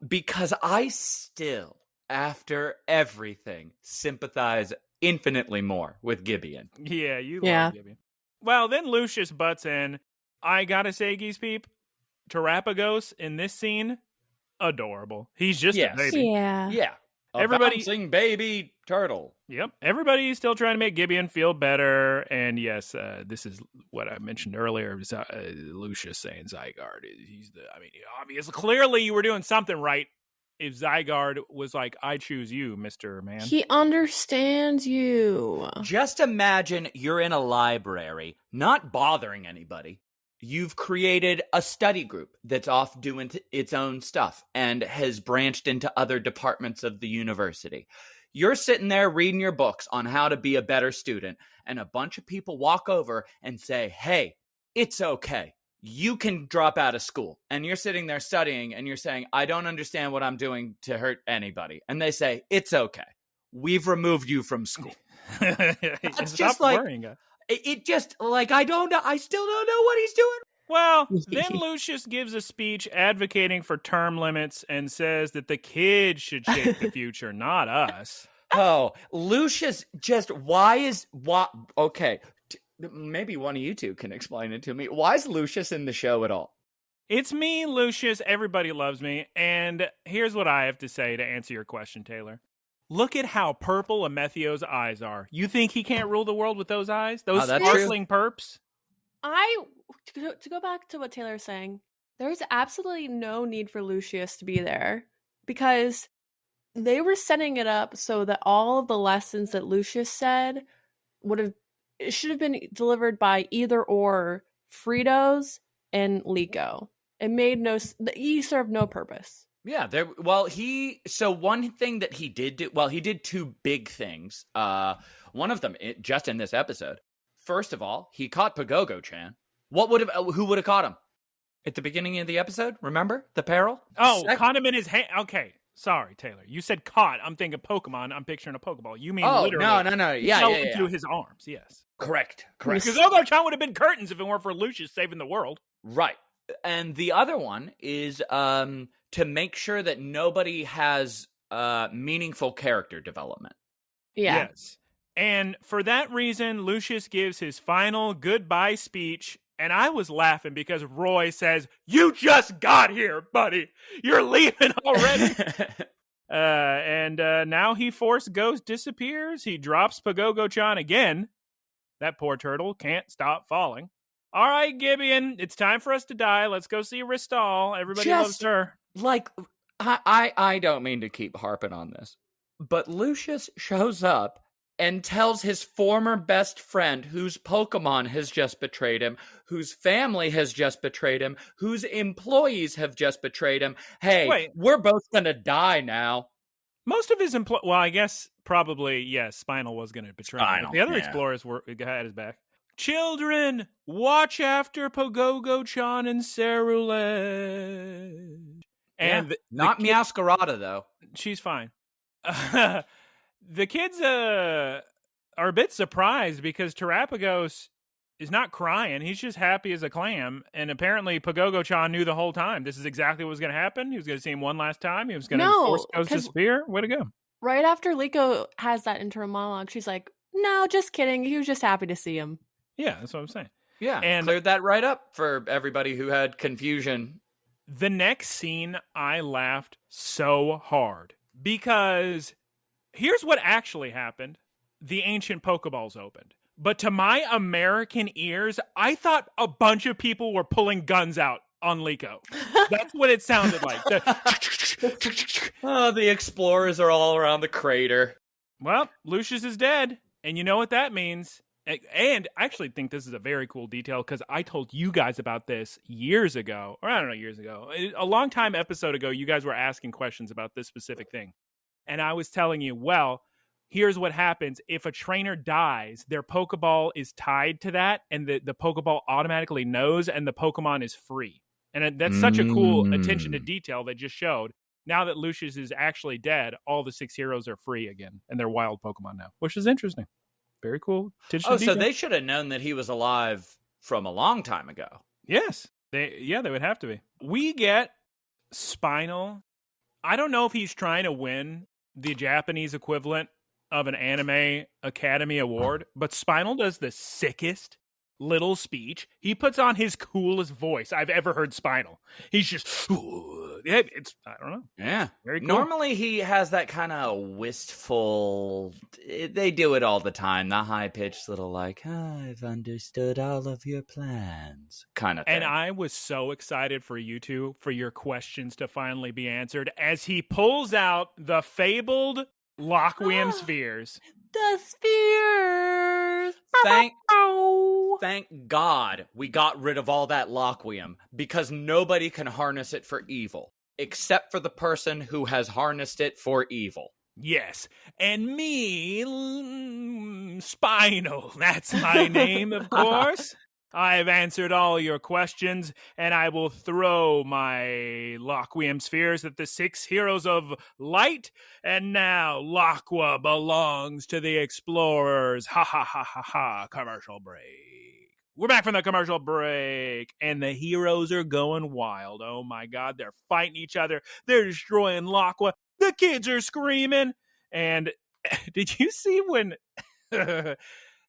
because I still, after everything, sympathize infinitely more with Gibeon. Yeah, you Yeah. love Gibeon. Well, then Lucius butts in. I gotta say, Geese Peep, Terapagos in this scene, adorable. He's just Yes. a baby. Yeah. Yeah. Everybody- Bouncing baby turtle. Yep. Everybody's still trying to make Gibeon feel better. And yes, this is what I mentioned earlier. Lucius saying Zygarde. Obviously, clearly you were doing something right. If Zygarde was like, I choose you, Mr. Man. He understands you. Just imagine you're in a library, not bothering anybody. You've created a study group that's off doing its own stuff and has branched into other departments of the university. You're sitting there reading your books on how to be a better student, and a bunch of people walk over and say, hey, it's okay. You can drop out of school. And you're sitting there studying and you're saying, I don't understand what I'm doing to hurt anybody. And they say, it's okay. We've removed you from school. It's just like- It just, like, I still don't know what he's doing. Well, then Lucius gives a speech advocating for term limits and says that the kids should shape the future, not us. Oh, Lucius okay. Maybe one of you two can explain it to me. Why is Lucius in the show at all? It's me, Lucius. Everybody loves me. And here's what I have to say to answer your question, Taylor. Look at how purple Amethio's eyes are. You think he can't rule the world with those eyes? Those that's sparkling perps? To go back to what Taylor's saying, there's absolutely no need for Lucius to be there because they were setting it up so that all of the lessons that Lucius said should have been delivered by either or Fritos and Liko. He served no purpose. Yeah, one thing that he did do, he did 2 big things. One of them, just in this episode. First of all, he caught Pagogo-chan. Who would have caught him? At the beginning of the episode, remember? The peril? Oh, caught him in his hand. Okay, sorry, Taylor. You said caught. I'm thinking Pokemon. I'm picturing a Pokeball. You mean literally. No. Yeah, fell yeah. into his arms, yes. Correct. Because Ogo-chan would have been curtains if it weren't for Lucius saving the world. Right. And the other one is to make sure that nobody has meaningful character development. Yeah. Yes. And for that reason, Lucius gives his final goodbye speech. And I was laughing because Roy says, you just got here, buddy. You're leaving already. And now he force ghost disappears. He drops Pagogo-chan again. That poor turtle can't stop falling. All right, Gibeon, it's time for us to die. Let's go see Ristal. Everybody loves her. Like, I don't mean to keep harping on this, but Lucius shows up and tells his former best friend, whose Pokemon has just betrayed him, whose family has just betrayed him, whose employees have just betrayed him, hey, Wait. we're both gonna die now. Most of his well, I guess probably, yes, Spinal was going to betray him. But the other explorers had his back. Children, watch after Pogogo-chan and Cerulege. And not Meowscarada, though. She's fine. The kids are a bit surprised because Terapagos is not crying. He's just happy as a clam. And apparently Pogogo-chan knew the whole time this is exactly what was going to happen. He was going to see him one last time. He was going to force Ghost to spear. Way to go. Right after Liko has that internal monologue, she's like, no, just kidding. He was just happy to see him. Yeah, that's what I'm saying. Yeah, and cleared that right up for everybody who had confusion. The next scene, I laughed so hard because here's what actually happened. The ancient Pokeballs opened. But to my American ears, I thought a bunch of people were pulling guns out on Liko. That's what it sounded like. The explorers are all around the crater. Well, Lucius is dead. And you know what that means? And I actually think this is a very cool detail because I told you guys about this years ago. Or I don't know, years ago. A long time episode ago, you guys were asking questions about this specific thing. And I was telling you, well, here's what happens. If a trainer dies, their Pokeball is tied to that, and the Pokeball automatically knows, and the Pokemon is free. And that's such a cool attention to detail they just showed. Now that Lucius is actually dead, all the 6 heroes are free again, and they're wild Pokemon now, which is interesting. Very cool. So they should have known that he was alive from a long time ago. Yes. They would have to be. We get Spinal. I don't know if he's trying to win the Japanese equivalent of an Anime Academy Award, but Spinal does the sickest little speech. He puts on his coolest voice I've ever heard Spinal. He's just, it's, I don't know. Yeah. Very cool. Normally he has that kind of wistful, they do it all the time, the high-pitched little like, I've understood all of your plans kind of thing. And I was so excited for you two, for your questions to finally be answered as he pulls out the fabled Laqua spheres. The spheres! Thank God we got rid of all that Laqua because nobody can harness it for evil, except for the person who has harnessed it for evil. Yes, and me, Spinal, that's my name, of course. I've answered all your questions, and I will throw my Laqua spheres at the 6 heroes of light, and now Laqua belongs to the explorers. Ha ha ha ha ha, commercial break. We're back from the commercial break, and the heroes are going wild. Oh my God, they're fighting each other. They're destroying Laqua. The kids are screaming. And did you see when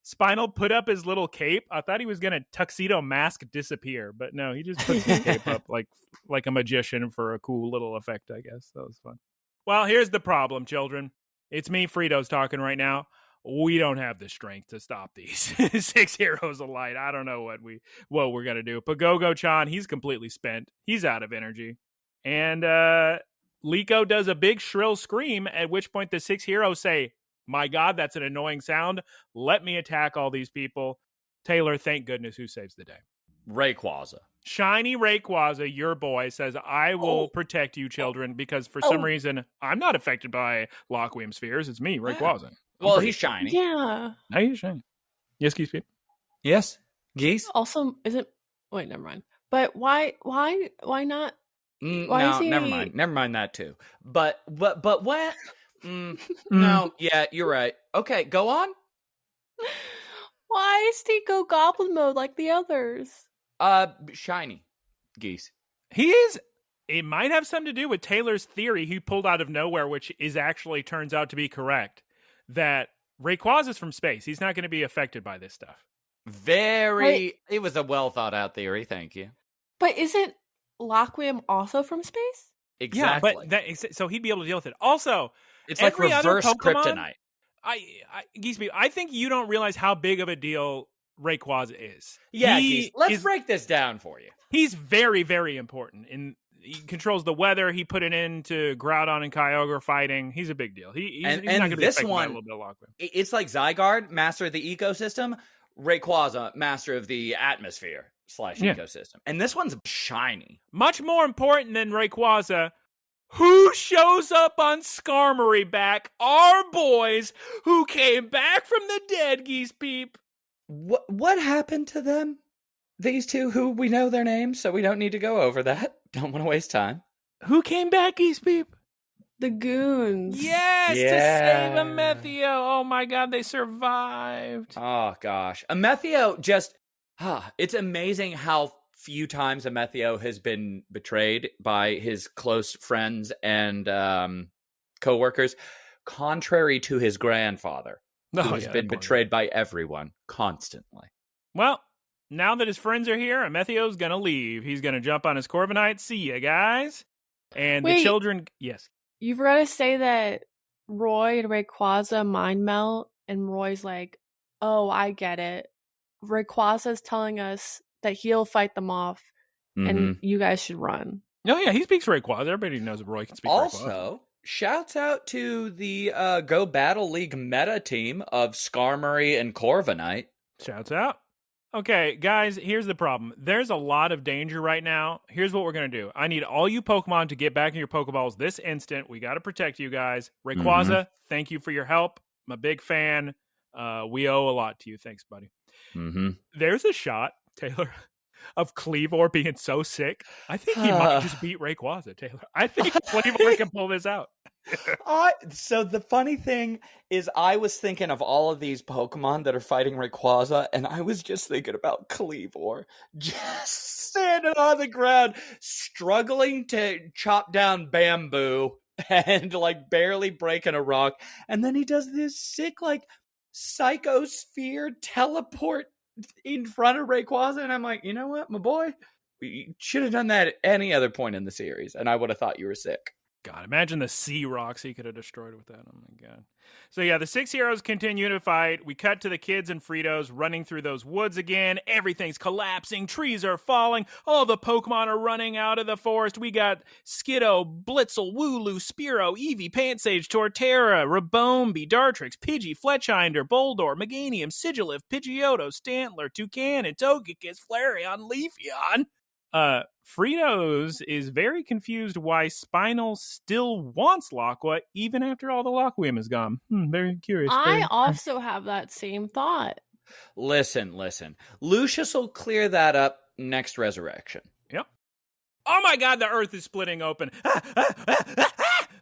Spinal put up his little cape? I thought he was going to tuxedo mask disappear, but no, he just puts his cape up like a magician for a cool little effect, I guess. That was fun. Well, here's the problem, children. It's me, Fritos, talking right now. We don't have the strength to stop these 6 heroes of light. I don't know what we're going to do. Pogogo-chan, he's completely spent. He's out of energy. And Liko does a big shrill scream, at which point the 6 heroes say, my God, that's an annoying sound. Let me attack all these people. Taylor, thank goodness, who saves the day? Rayquaza. Shiny Rayquaza, your boy, says, I will protect you, children, because for some reason, I'm not affected by Laqua spheres. It's me, Rayquaza. Well, he's shiny. Yeah. Now he's shiny. Yes, Geese. Yes, Geese. Also, wait, never mind. But why not? No, never mind that too. But what? No, yeah, you're right. Okay, go on. Why is he go goblin mode like the others? Shiny Geese. He is. It might have something to do with Taylor's theory he pulled out of nowhere, which is actually turns out to be correct. That Rayquaza is from space. He's not going to be affected by this stuff. It was a well thought out theory. Thank you. But isn't Laqua also from space? Exactly. Yeah, but so he'd be able to deal with it. Also, it's like reverse kryptonite. I think you don't realize how big of a deal Rayquaza is. Yeah, let's break this down for you. He's very, very important He controls the weather. He put it into Groudon and Kyogre fighting. He's a big deal. He's not going to be affected by a little bit of Laqua. It's like Zygarde, master of the ecosystem. Rayquaza, master of the atmosphere / ecosystem. And this one's shiny. Much more important than Rayquaza, who shows up on Skarmory back? Our boys who came back from the dead, Geese Peep. What happened to them? These two who we know their names, so we don't need to go over that. Don't want to waste time. Who came back, Geese Peep? The goons. Yes, to save Amethio. Oh my god, they survived. Oh gosh. Amethio just... it's amazing how few times Amethio has been betrayed by his close friends and co-workers, contrary to his grandfather, who has been betrayed by everyone constantly. Well, now that his friends are here, Amethio's going to leave. He's going to jump on his Corviknight. See ya, guys. And the children... Yes. You forgot to say that Roy and Rayquaza mind melt, and Roy's like, oh, I get it. Rayquaza's telling us that he'll fight them off, and you guys should run. Oh, yeah, he speaks Rayquaza. Everybody knows that Roy can speak Rayquaza. Also, shouts out to the Go Battle League meta team of Skarmory and Corviknight. Shouts out. Okay, guys, here's the problem. There's a lot of danger right now. Here's what we're going to do. I need all you Pokemon to get back in your Pokeballs this instant. We got to protect you guys. Rayquaza, thank you for your help. I'm a big fan. We owe a lot to you. Thanks, buddy. There's a shot, Taylor, of Cleavor being so sick. I think he might just beat Rayquaza, Taylor. I think Cleavor can pull this out. So the funny thing is I was thinking of all of these Pokemon that are fighting Rayquaza, and I was just thinking about Cleavor just standing on the ground, struggling to chop down bamboo and like barely breaking a rock. And then he does this sick like psychosphere teleport in front of Rayquaza, and I'm like, you know what, my boy? You should have done that at any other point in the series, and I would have thought you were sick. God, imagine the sea rocks he could have destroyed with that. Oh my god. So yeah, the 6 heroes continue to fight. We cut to the kids and Fritos running through those woods again. Everything's collapsing. Trees are falling. All the Pokemon are running out of the forest. We got Skiddo, Blitzel, Wooloo, Spearow, Eevee, Pansage, Torterra, Rabombi, Dartrix, Pidgey, Fletchinder, Boldore, Meganium, Sigilyph, Pidgeotto, Stantler, Toucan, and Togekiss, Flareon, Leafeon. Fritos is very confused why Spinal still wants Laqua even after all the Laquim is gone. Very curious. I also have that same thought. Listen. Lucius will clear that up next resurrection. Yep. Oh my god, the earth is splitting open.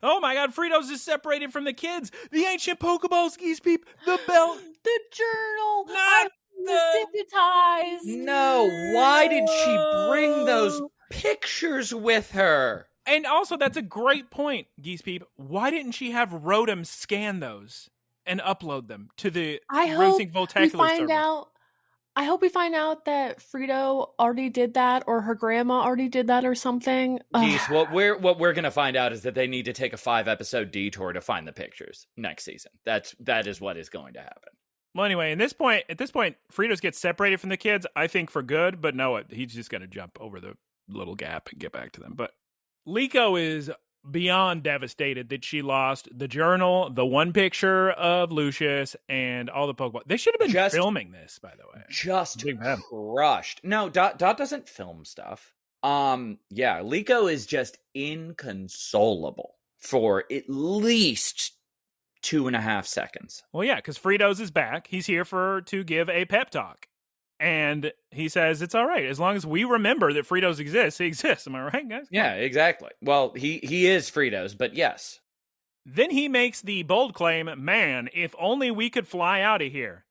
Oh my god, Fritos is separated from the kids. The ancient Pokeballs, Geese Peep, the belt. The journal. Not digitized. No, why did she bring those pictures with her? And also, that's a great point, Geese Peep. Why didn't she have Rotom scan those and upload them to the Racing Voltacular server? I hope we find out that Frito already did that, or her grandma already did that, or something. Geese, what we're gonna find out is that they need to take a 5-episode detour to find the pictures next season. That is what is going to happen. Well, anyway, at this point, Fritos gets separated from the kids, I think for good, but no, he's just going to jump over the little gap and get back to them. But Liko is beyond devastated that she lost the journal, the one picture of Lucius, and all the Pokemon. They should have been filming this, by the way. Just crushed. No, Dot doesn't film stuff. Yeah, Liko is just inconsolable for at least 2.5 seconds. Well, yeah, because Fritos is back. He's here to give a pep talk. And he says, it's all right. As long as we remember that Fritos exists, he exists. Am I right, guys? Yeah, exactly. Well, he is Fritos, but yes. Then he makes the bold claim, man, if only we could fly out of here.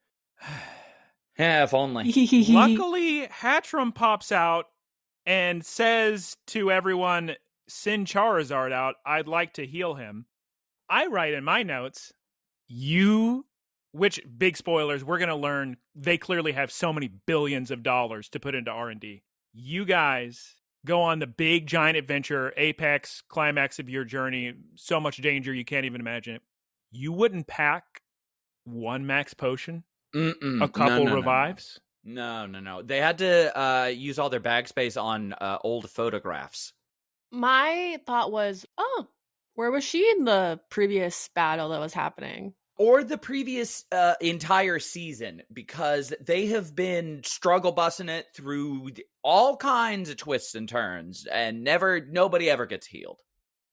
Yeah, if only. Luckily, Hatchram pops out and says to everyone, send Charizard out. I'd like to heal him. I write in my notes, which, big spoilers, we're going to learn they clearly have so many billions of dollars to put into R&D. You guys go on the big, giant adventure, apex, climax of your journey, so much danger you can't even imagine it. You wouldn't pack one max potion? A couple revives? No. They had to use all their bag space on old photographs. My thought was, oh, where was she in the previous battle that was happening? Or the previous entire season, because they have been struggle busting it through all kinds of twists and turns, and nobody ever gets healed.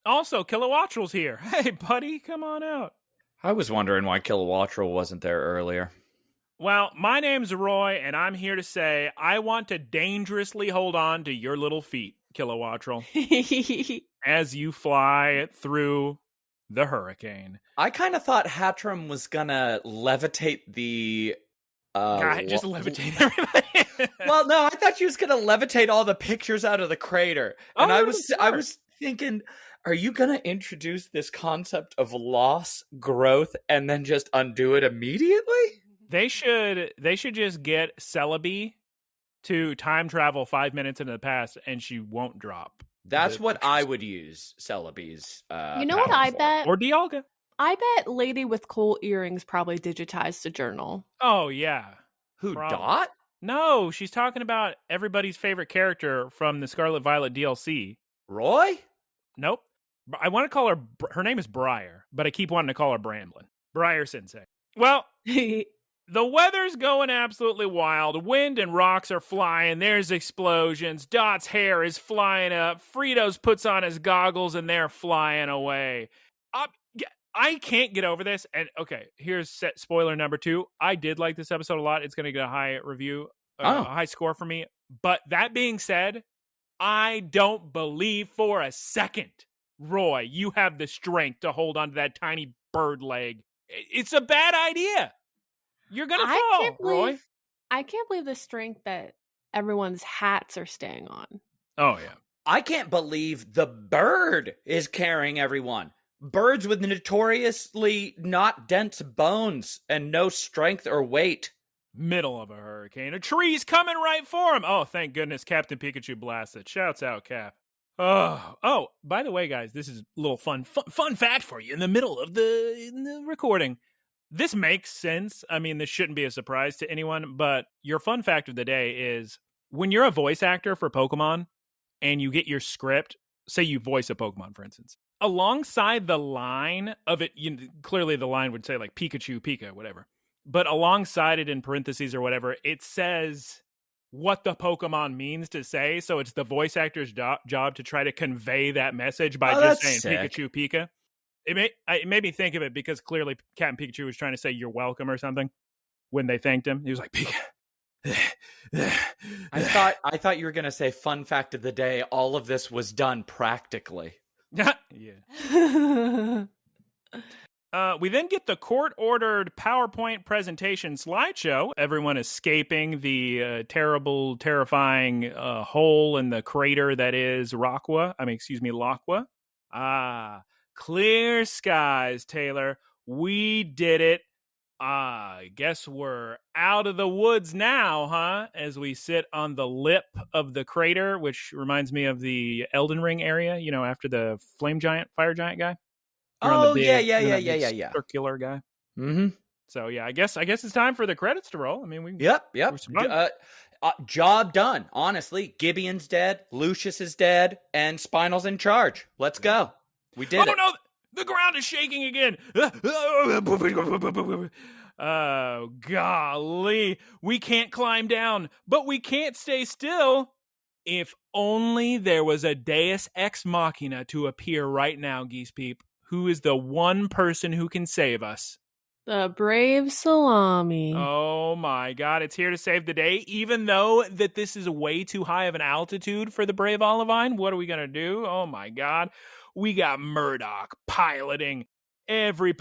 Also, Kilowattrel's here. Hey, buddy, come on out. I was wondering why Kilowattrel wasn't there earlier. Well, my name's Roy, and I'm here to say I want to dangerously hold on to your little feet, Kilowattrel, as you fly through the hurricane. I kind of thought Hatram was gonna levitate the... God, just levitate everybody. Well, no, I thought she was gonna levitate all the pictures out of the crater. And I was thinking, are you gonna introduce this concept of loss, growth, and then just undo it immediately? They should just get Celebi to time travel 5 minutes into the past, and she won't drop. That's what I would use Celebi's You know what I for. bet? Or Dialga. I bet Lady with Coal Earrings probably digitized the journal. Oh, yeah. Who, Probably. Dot? No, she's talking about everybody's favorite character from the Scarlet Violet DLC. Roy? Nope. I want to call her name is Briar, but I keep wanting to call her Bramblin. Briar Sensei. Well, the weather's going absolutely wild. Wind and rocks are flying. There's explosions. Dot's hair is flying up. Frito's puts on his goggles and they're flying away. I can't get over this. And okay, here's spoiler number 2. I did like this episode a lot. It's going to get a high review, a high score for me. But that being said, I don't believe for a second, Roy, you have the strength to hold onto that tiny bird leg. It's a bad idea. You're going to fall, Roy. I can't believe the strength that everyone's hats are staying on. Oh, yeah. I can't believe the bird is carrying everyone. Birds with notoriously not dense bones and no strength or weight. Middle of a hurricane. A tree's coming right for him. Oh, thank goodness Captain Pikachu blasted. Shouts out, Cap. Oh, by the way, guys, this is a little fun fact for you in the middle of the recording. This makes sense. I mean, this shouldn't be a surprise to anyone, but your fun fact of the day is when you're a voice actor for Pokemon and you get your script, say you voice a Pokemon, for instance, alongside the line of it, clearly the line would say like Pikachu, Pika, whatever. But alongside it in parentheses or whatever, it says what the Pokemon means to say. So it's the voice actor's job to try to convey that message by just saying sick. Pikachu, Pika. It made me think of it because clearly Captain Pikachu was trying to say you're welcome or something when they thanked him. He was like, Pika. I thought you were going to say fun fact of the day. All of this was done practically. Yeah. We then get the court-ordered PowerPoint presentation slideshow. Everyone escaping the terrible, terrifying hole in the crater that is Laqua. Clear skies, Taylor. We did it. I guess we're out of the woods now, huh? As we sit on the lip of the crater, which reminds me of the Elden Ring area, after the fire giant guy. Yeah. Circular guy. Mm-hmm. So yeah, I guess it's time for the credits to roll. I mean, Yep. Job done. Honestly, Gibeon's dead, Lucius is dead, and Spinal's in charge. Let's go. We did it. Oh no, the ground is shaking again. Oh golly, we can't climb down, but we can't stay still. If only there was a Deus Ex Machina to appear right now, Geese Peep. Who is the one person who can save us? The brave Salami. Oh my god, it's here to save the day, even though that this is way too high of an altitude for the brave Olivine. What are we going to do? Oh my god. We got Murdoch piloting every...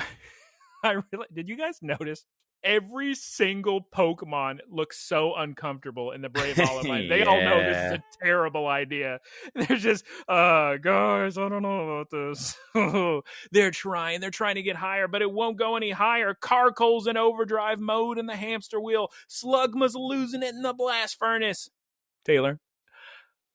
Did you guys notice? Every single Pokemon looks so uncomfortable in the Brave Olivine. They all know this is a terrible idea. They're just, guys, I don't know about this. They're trying to get higher, but it won't go any higher. Carcoal's in overdrive mode in the hamster wheel. Slugma's losing it in the blast furnace. Taylor,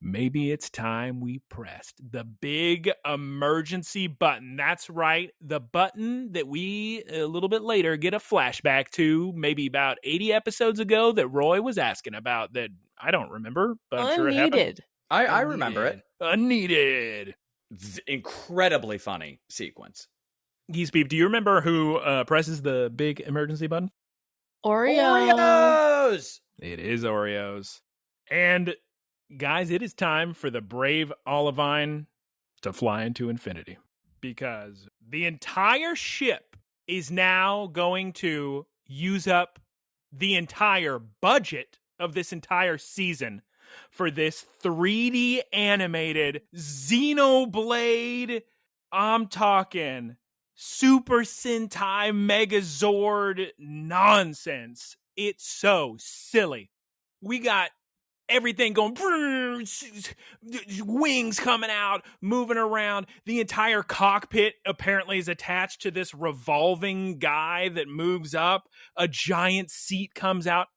maybe it's time we pressed the big emergency button. That's right. The button that we, a little bit later, get a flashback to maybe about 80 episodes ago that Roy was asking about that I don't remember, but I'm sure it happened. I remember it. Unneeded. Incredibly funny sequence. Geese Beep, do you remember who presses the big emergency button? Oreos! It is Oreos. And guys, it is time for the brave Olivine to fly into infinity. Because the entire ship is now going to use up the entire budget of this entire season for this 3D animated Xenoblade. I'm talking Super Sentai Megazord nonsense. It's so silly. We got everything going, wings coming out, moving around. The entire cockpit apparently is attached to this revolving guy that moves up. A giant seat comes out.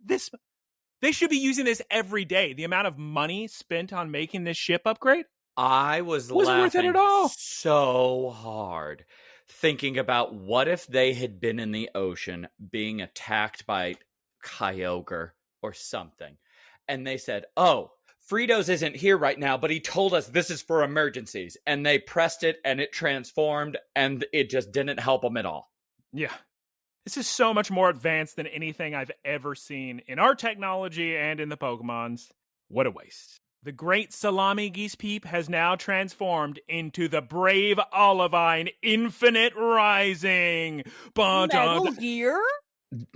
They should be using this every day. The amount of money spent on making this ship upgrade. I was Wasn't worth it laughing at all. so hard thinking about what if they had been in the ocean being attacked by Kyogre or something. And they said, oh, Fritos isn't here right now, but he told us this is for emergencies. And they pressed it and it transformed and it just didn't help them at all. Yeah. This is so much more advanced than anything I've ever seen in our technology and in the Pokemons. What a waste. The great Salami Geese Peep has now transformed into the brave Olivine Infinite Rising. Metal Gear?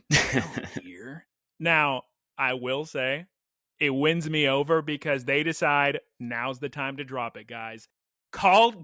Metal Gear. Now, I will say, it wins me over because they decide now's the time to drop it, guys.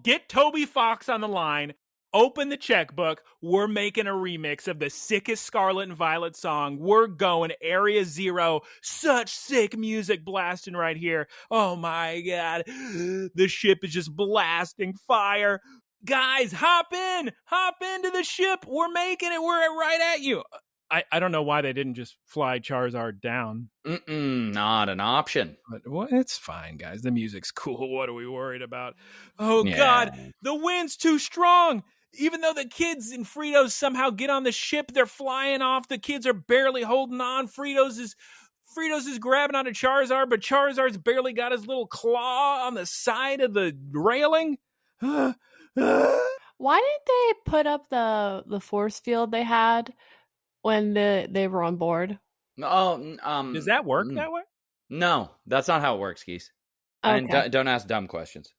Get Toby Fox on the line. Open the checkbook. We're making a remix of the sickest Scarlet and Violet song. We're going Area Zero. Such sick music blasting right here. Oh my God. The ship is just blasting fire. Guys, hop into the ship. We're making it. We're right at you. I don't know why they didn't just fly Charizard down. Not an option. But well, it's fine, guys. The music's cool. What are we worried about? Oh, Yeah. God. The wind's too strong. Even though the kids and Fritos somehow get on the ship, they're flying off. The kids are barely holding on. Fritos is grabbing onto Charizard, but Charizard's barely got his little claw on the side of the railing. Why didn't they put up the force field they had when they were on board? Does that work that way? No, that's not how it works, Geese. Okay. And don't ask dumb questions.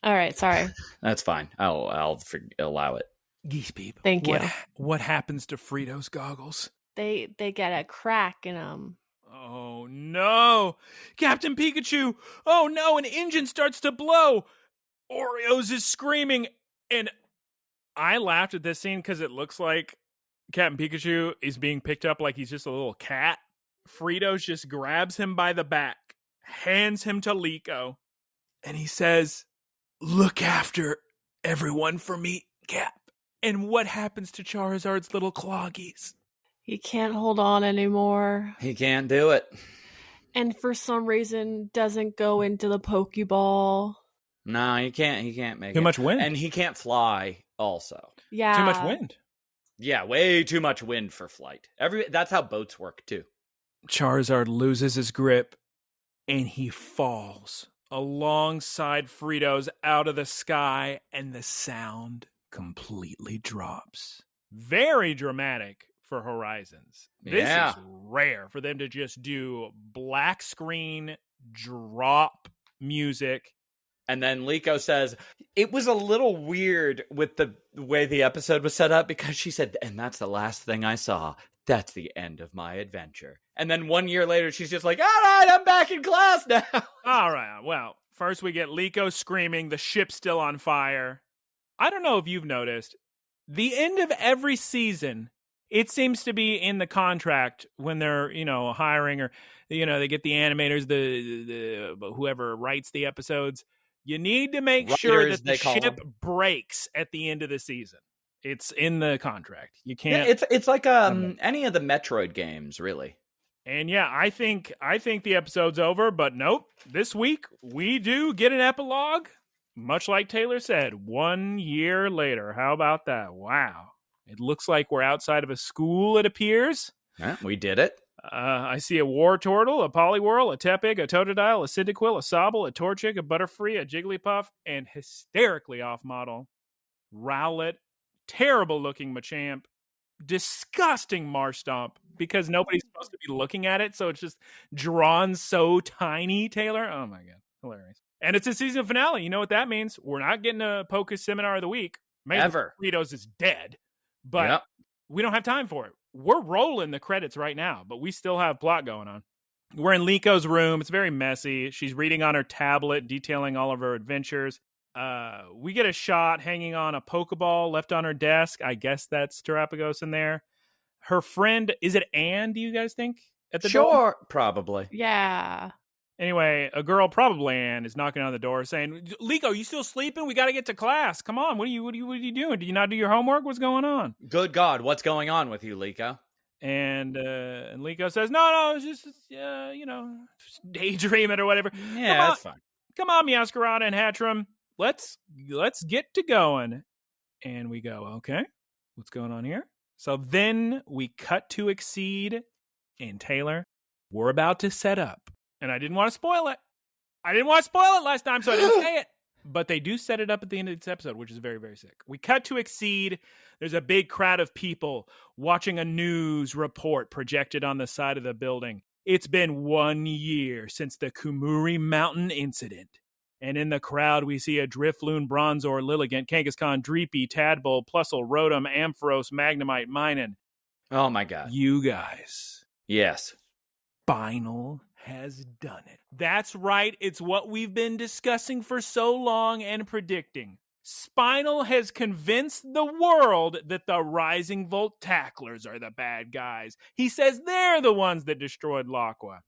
All right, sorry. That's fine. I'll allow it. Geese Peep. Thank you. What happens to Fritos goggles? They get a crack in them. Oh no! Captain Pikachu! Oh no, an engine starts to blow! Oreos is screaming, and I laughed at this scene because it looks like Captain Pikachu is being picked up like he's just a little cat. Fritos just grabs him by the back, hands him to Liko, and he says, "Look after everyone for me, Cap." And what happens to Charizard's little clawgies? He can't hold on anymore. He can't do it. And for some reason doesn't go into the Pokeball. No, he can't make it. Too much wind. And he can't fly also. Yeah. Too much wind. Yeah, way too much wind for flight. That's how boats work too. Charizard loses his grip and he falls alongside Fritos out of the sky, and the sound completely drops. Very dramatic for Horizons. This is rare for them to just do black screen drop music. And then Liko says, it was a little weird with the way the episode was set up because she said, and that's the last thing I saw. That's the end of my adventure. And then 1 year later, she's just like, all right, I'm back in class now. All right. Well, first we get Liko screaming, the ship's still on fire. I don't know if you've noticed, the end of every season, it seems to be in the contract when they're, hiring or, they get the animators, the whoever writes the episodes. You need to make sure that the ship breaks at the end of the season. It's in the contract. You can't. Yeah, it's like any of the Metroid games, really. And yeah, I think the episode's over, but nope. This week we do get an epilogue, much like Taylor said, 1 year later. How about that? Wow. It looks like we're outside of a school, it appears. Yeah, we did it. I see a war turtle, a poliwhirl, a tepig, a totodile, a cyndaquil, a sobble, a torchic, a butterfree, a jigglypuff, and hysterically off-model Rowlet, terrible-looking Machamp, disgusting Marstomp, because nobody's supposed to be looking at it, so it's just drawn so tiny, Taylor. Oh my god, hilarious. And it's a season finale. You know what that means? We're not getting a Poké Seminar of the Week. Maybe Ever. Fritos is dead, but we don't have time for it. We're rolling the credits right now, but we still have plot going on. We're in Liko's room. It's very messy. She's reading on her tablet, detailing all of her adventures. We get a shot hanging on a Pokeball left on her desk. I guess that's Terapagos in there. Her friend, is it Anne, do you guys think? At the door? Probably. Yeah. Anyway, a girl, probably Anne, is knocking on the door saying, Liko, you still sleeping? We got to get to class. Come on. What are you doing? Did you not do your homework? What's going on? Good God. What's going on with you, Liko? And Liko says, no, it's just, daydreaming or whatever. Yeah, that's fine. Come on, Meowscarada and Hatchram. Let's get to going. And we go, okay, what's going on here? So then we cut to Exceed, and Taylor, we're about to set up. And I didn't want to spoil it. I didn't want to spoil it last time, so I didn't say it. But they do set it up at the end of this episode, which is very, very sick. We cut to Exceed. There's a big crowd of people watching a news report projected on the side of the building. It's been 1 year since the Kumuri Mountain incident. And in the crowd, we see a Drifloon, Bronzor, Lilligant, Kangaskhan, Dreepy, Tadpole, Plusle, Rotom, Ampharos, Magnemite, Minun. Oh my god. You guys. Yes. Spinal has done it. That's right. It's what we've been discussing for so long and predicting. Spinal has convinced the world that the Rising Volt Tacklers are the bad guys. He says they're the ones that destroyed Laqua.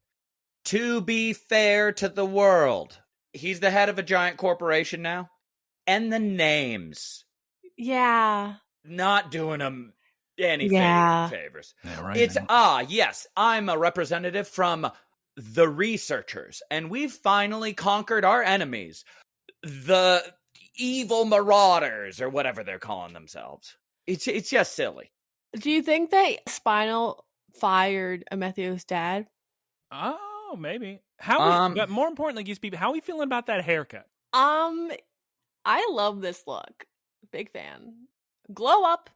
To be fair to the world, he's the head of a giant corporation now. And the names. Yeah. Not doing them any favors. Yeah, right, it's, man. yes, I'm a representative from the researchers, and we've finally conquered our enemies. The evil marauders, or whatever they're calling themselves. It's just silly. Do you think that Spinal fired Amethio's dad? Oh, maybe. But more importantly, Geese Peep, how are we feeling about that haircut? I love this look. Big fan. Glow up.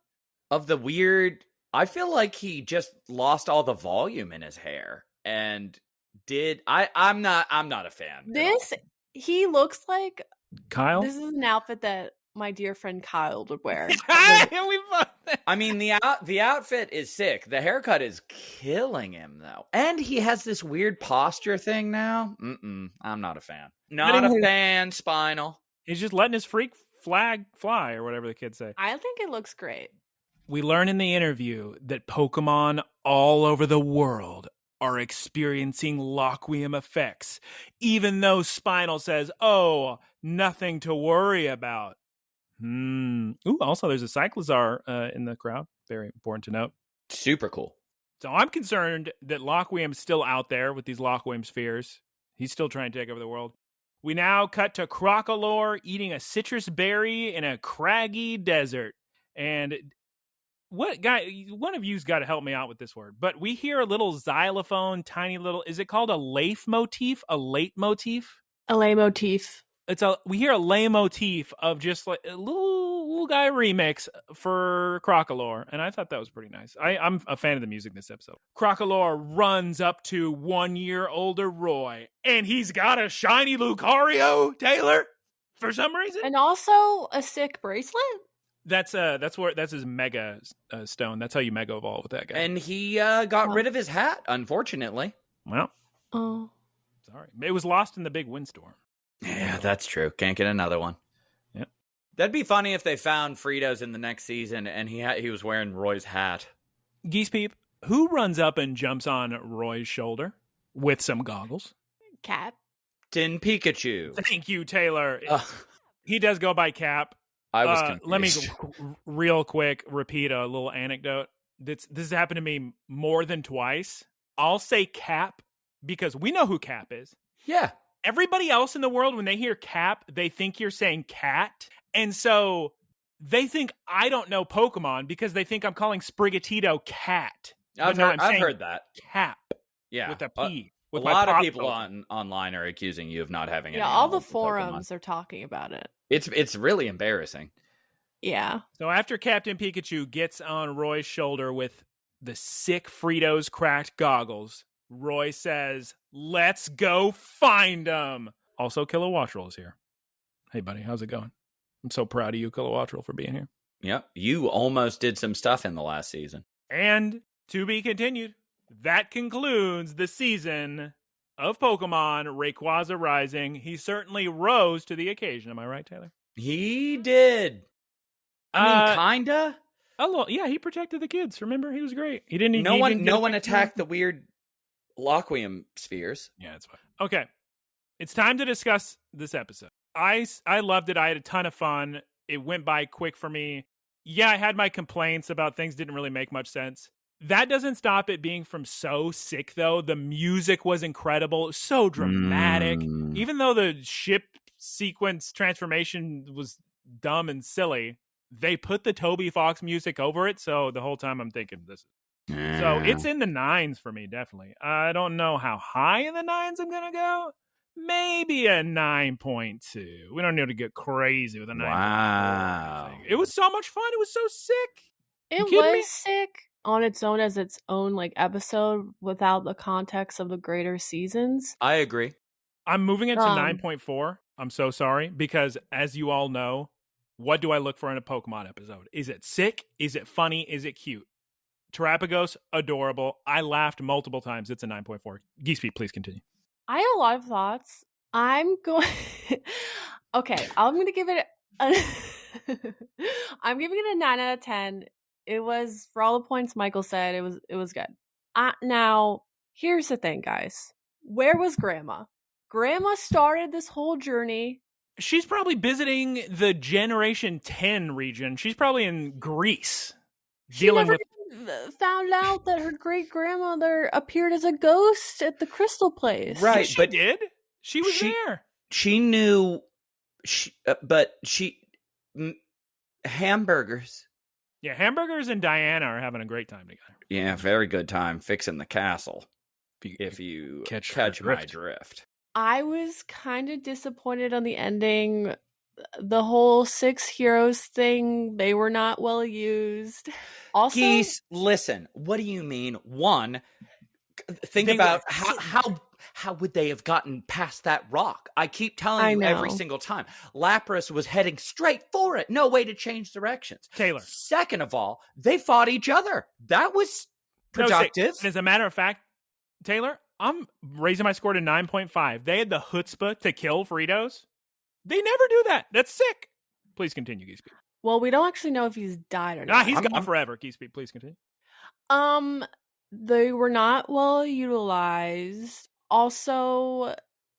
Of the weird, I feel like he just lost all the volume in his hair, and I'm not a fan. He looks like Kyle? This is an outfit that my dear friend Kyle would wear. I mean, the outfit is sick. The haircut is killing him, though. And he has this weird posture thing now. I'm not a fan. Not a fan, Spinal. He's just letting his freak flag fly, or whatever the kids say. I think it looks great. We learn in the interview that Pokemon all over the world are experiencing Loquium effects, even though Spinal says, oh, nothing to worry about. Ooh, also there's a Cyclizar in the crowd. Very important to note. Super cool. So I'm concerned that Loquium's still out there with these Loquium spheres. He's still trying to take over the world. We now cut to Crocalor eating a citrus berry in a craggy desert. And one of you's got to help me out with this word. But we hear a little xylophone, tiny little, is it called a leitmotif? A leitmotif? A leitmotif. We hear a leitmotif of just like a little guy remix for Crocalor, and I thought that was pretty nice. I'm a fan of the music in this episode. Crocalor runs up to 1 year older Roy, and he's got a shiny Lucario, Taylor, for some reason, and also a sick bracelet. That's his Mega Stone. That's how you Mega Evolve with that guy. And he got rid of his hat, unfortunately. Well, sorry, it was lost in the big windstorm. Yeah, that's true. Can't get another one. Yep. That'd be funny if they found Fritos in the next season and he was wearing Roy's hat. Geese Peep, who runs up and jumps on Roy's shoulder with some goggles? Captain Pikachu. Thank you, Taylor. He does go by Cap. I was confused. Let me real quick repeat a little anecdote. This has happened to me more than twice. I'll say Cap because we know who Cap is. Yeah. Everybody else in the world, when they hear Cap, they think you're saying cat. And so they think I don't know Pokemon because they think I'm calling Sprigatito cat. I've heard that. Cap. Yeah. With a P. A lot of people online are accusing you of not having any. Yeah, all the knowledge of Pokemon. forums are talking about it. It's really embarrassing. Yeah. So after Captain Pikachu gets on Roy's shoulder with the sick Fritos cracked goggles, Roy says, "Let's go find them." Also, Kilowattrel is here. Hey, buddy, how's it going? I'm so proud of you, Kilowattrel, for being here. Yep, you almost did some stuff in the last season. And to be continued. That concludes the season of Pokemon Rayquaza Rising. He certainly rose to the occasion. Am I right, Taylor? He did. I mean, kinda. Yeah, he protected the kids. Remember, he was great. He didn't. No one attacked the weird Laquium spheres. Yeah, that's fine. Okay, it's time to discuss this episode. I loved it. I had a ton of fun. It went by quick for me. Yeah, I had my complaints about things didn't really make much sense. That doesn't stop it being from so sick, though. The music was incredible. So dramatic. Even though the ship sequence transformation was dumb and silly, they put the Toby Fox music over it. So the whole time I'm thinking this. So it's in the 9s for me, definitely. I don't know how high in the 9s I'm going to go. Maybe a 9.2. We don't need to get crazy with a 9.2. Wow. It was so much fun. It was so sick. It was sick on its own as its own episode without the context of the greater seasons. I agree. I'm moving it to 9.4. I'm so sorry because as you all know, what do I look for in a Pokemon episode? Is it sick? Is it funny? Is it cute? Terapagos, adorable. I laughed multiple times. It's a 9.4. Geese Pete, please continue. I have a lot of thoughts. Okay, I'm going to give it I'm giving it a 9 out of 10. It was, for all the points Michael said, it was good. Now, here's the thing, guys. Where was Grandma? Grandma started this whole journey. She's probably visiting the Generation 10 region. She's probably in Greece. She never found out that her great-grandmother appeared as a ghost at the crystal place. Right, she did. She was there. She knew, hamburgers. Yeah, Hamburgers and Diana are having a great time together. Yeah, very good time fixing the castle. If you catch my drift. I was kind of disappointed on the ending. The whole 6 heroes thing, they were not well used. Also, Geese, listen, what do you mean? One, think about how would they have gotten past that rock? I keep telling you every single time. Lapras was heading straight for it. No way to change directions. Taylor. Second of all, they fought each other. That was productive. As a matter of fact, Taylor, I'm raising my score to 9.5. They had the chutzpah to kill Fritos. They never do that. That's sick. Please continue, Geese Pete. Well, we don't actually know if he's died or not. Nah, he's gone forever. Geese Pete, please continue. They were not well utilized. Also,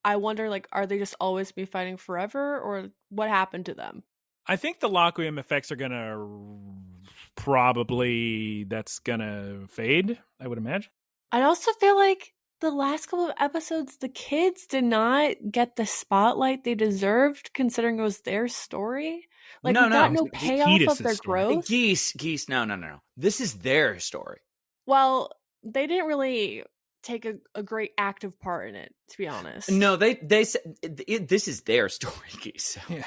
I wonder, are they just always be fighting forever, or what happened to them? I think the Laquium effects are gonna that's gonna fade, I would imagine. I also feel like the last couple of episodes, the kids did not get the spotlight they deserved, considering it was their story. We got no payoff of their growth. Geese, no. This is their story. Well, they didn't really take a great active part in it, to be honest. No, they said this is their story, Geese. Yeah,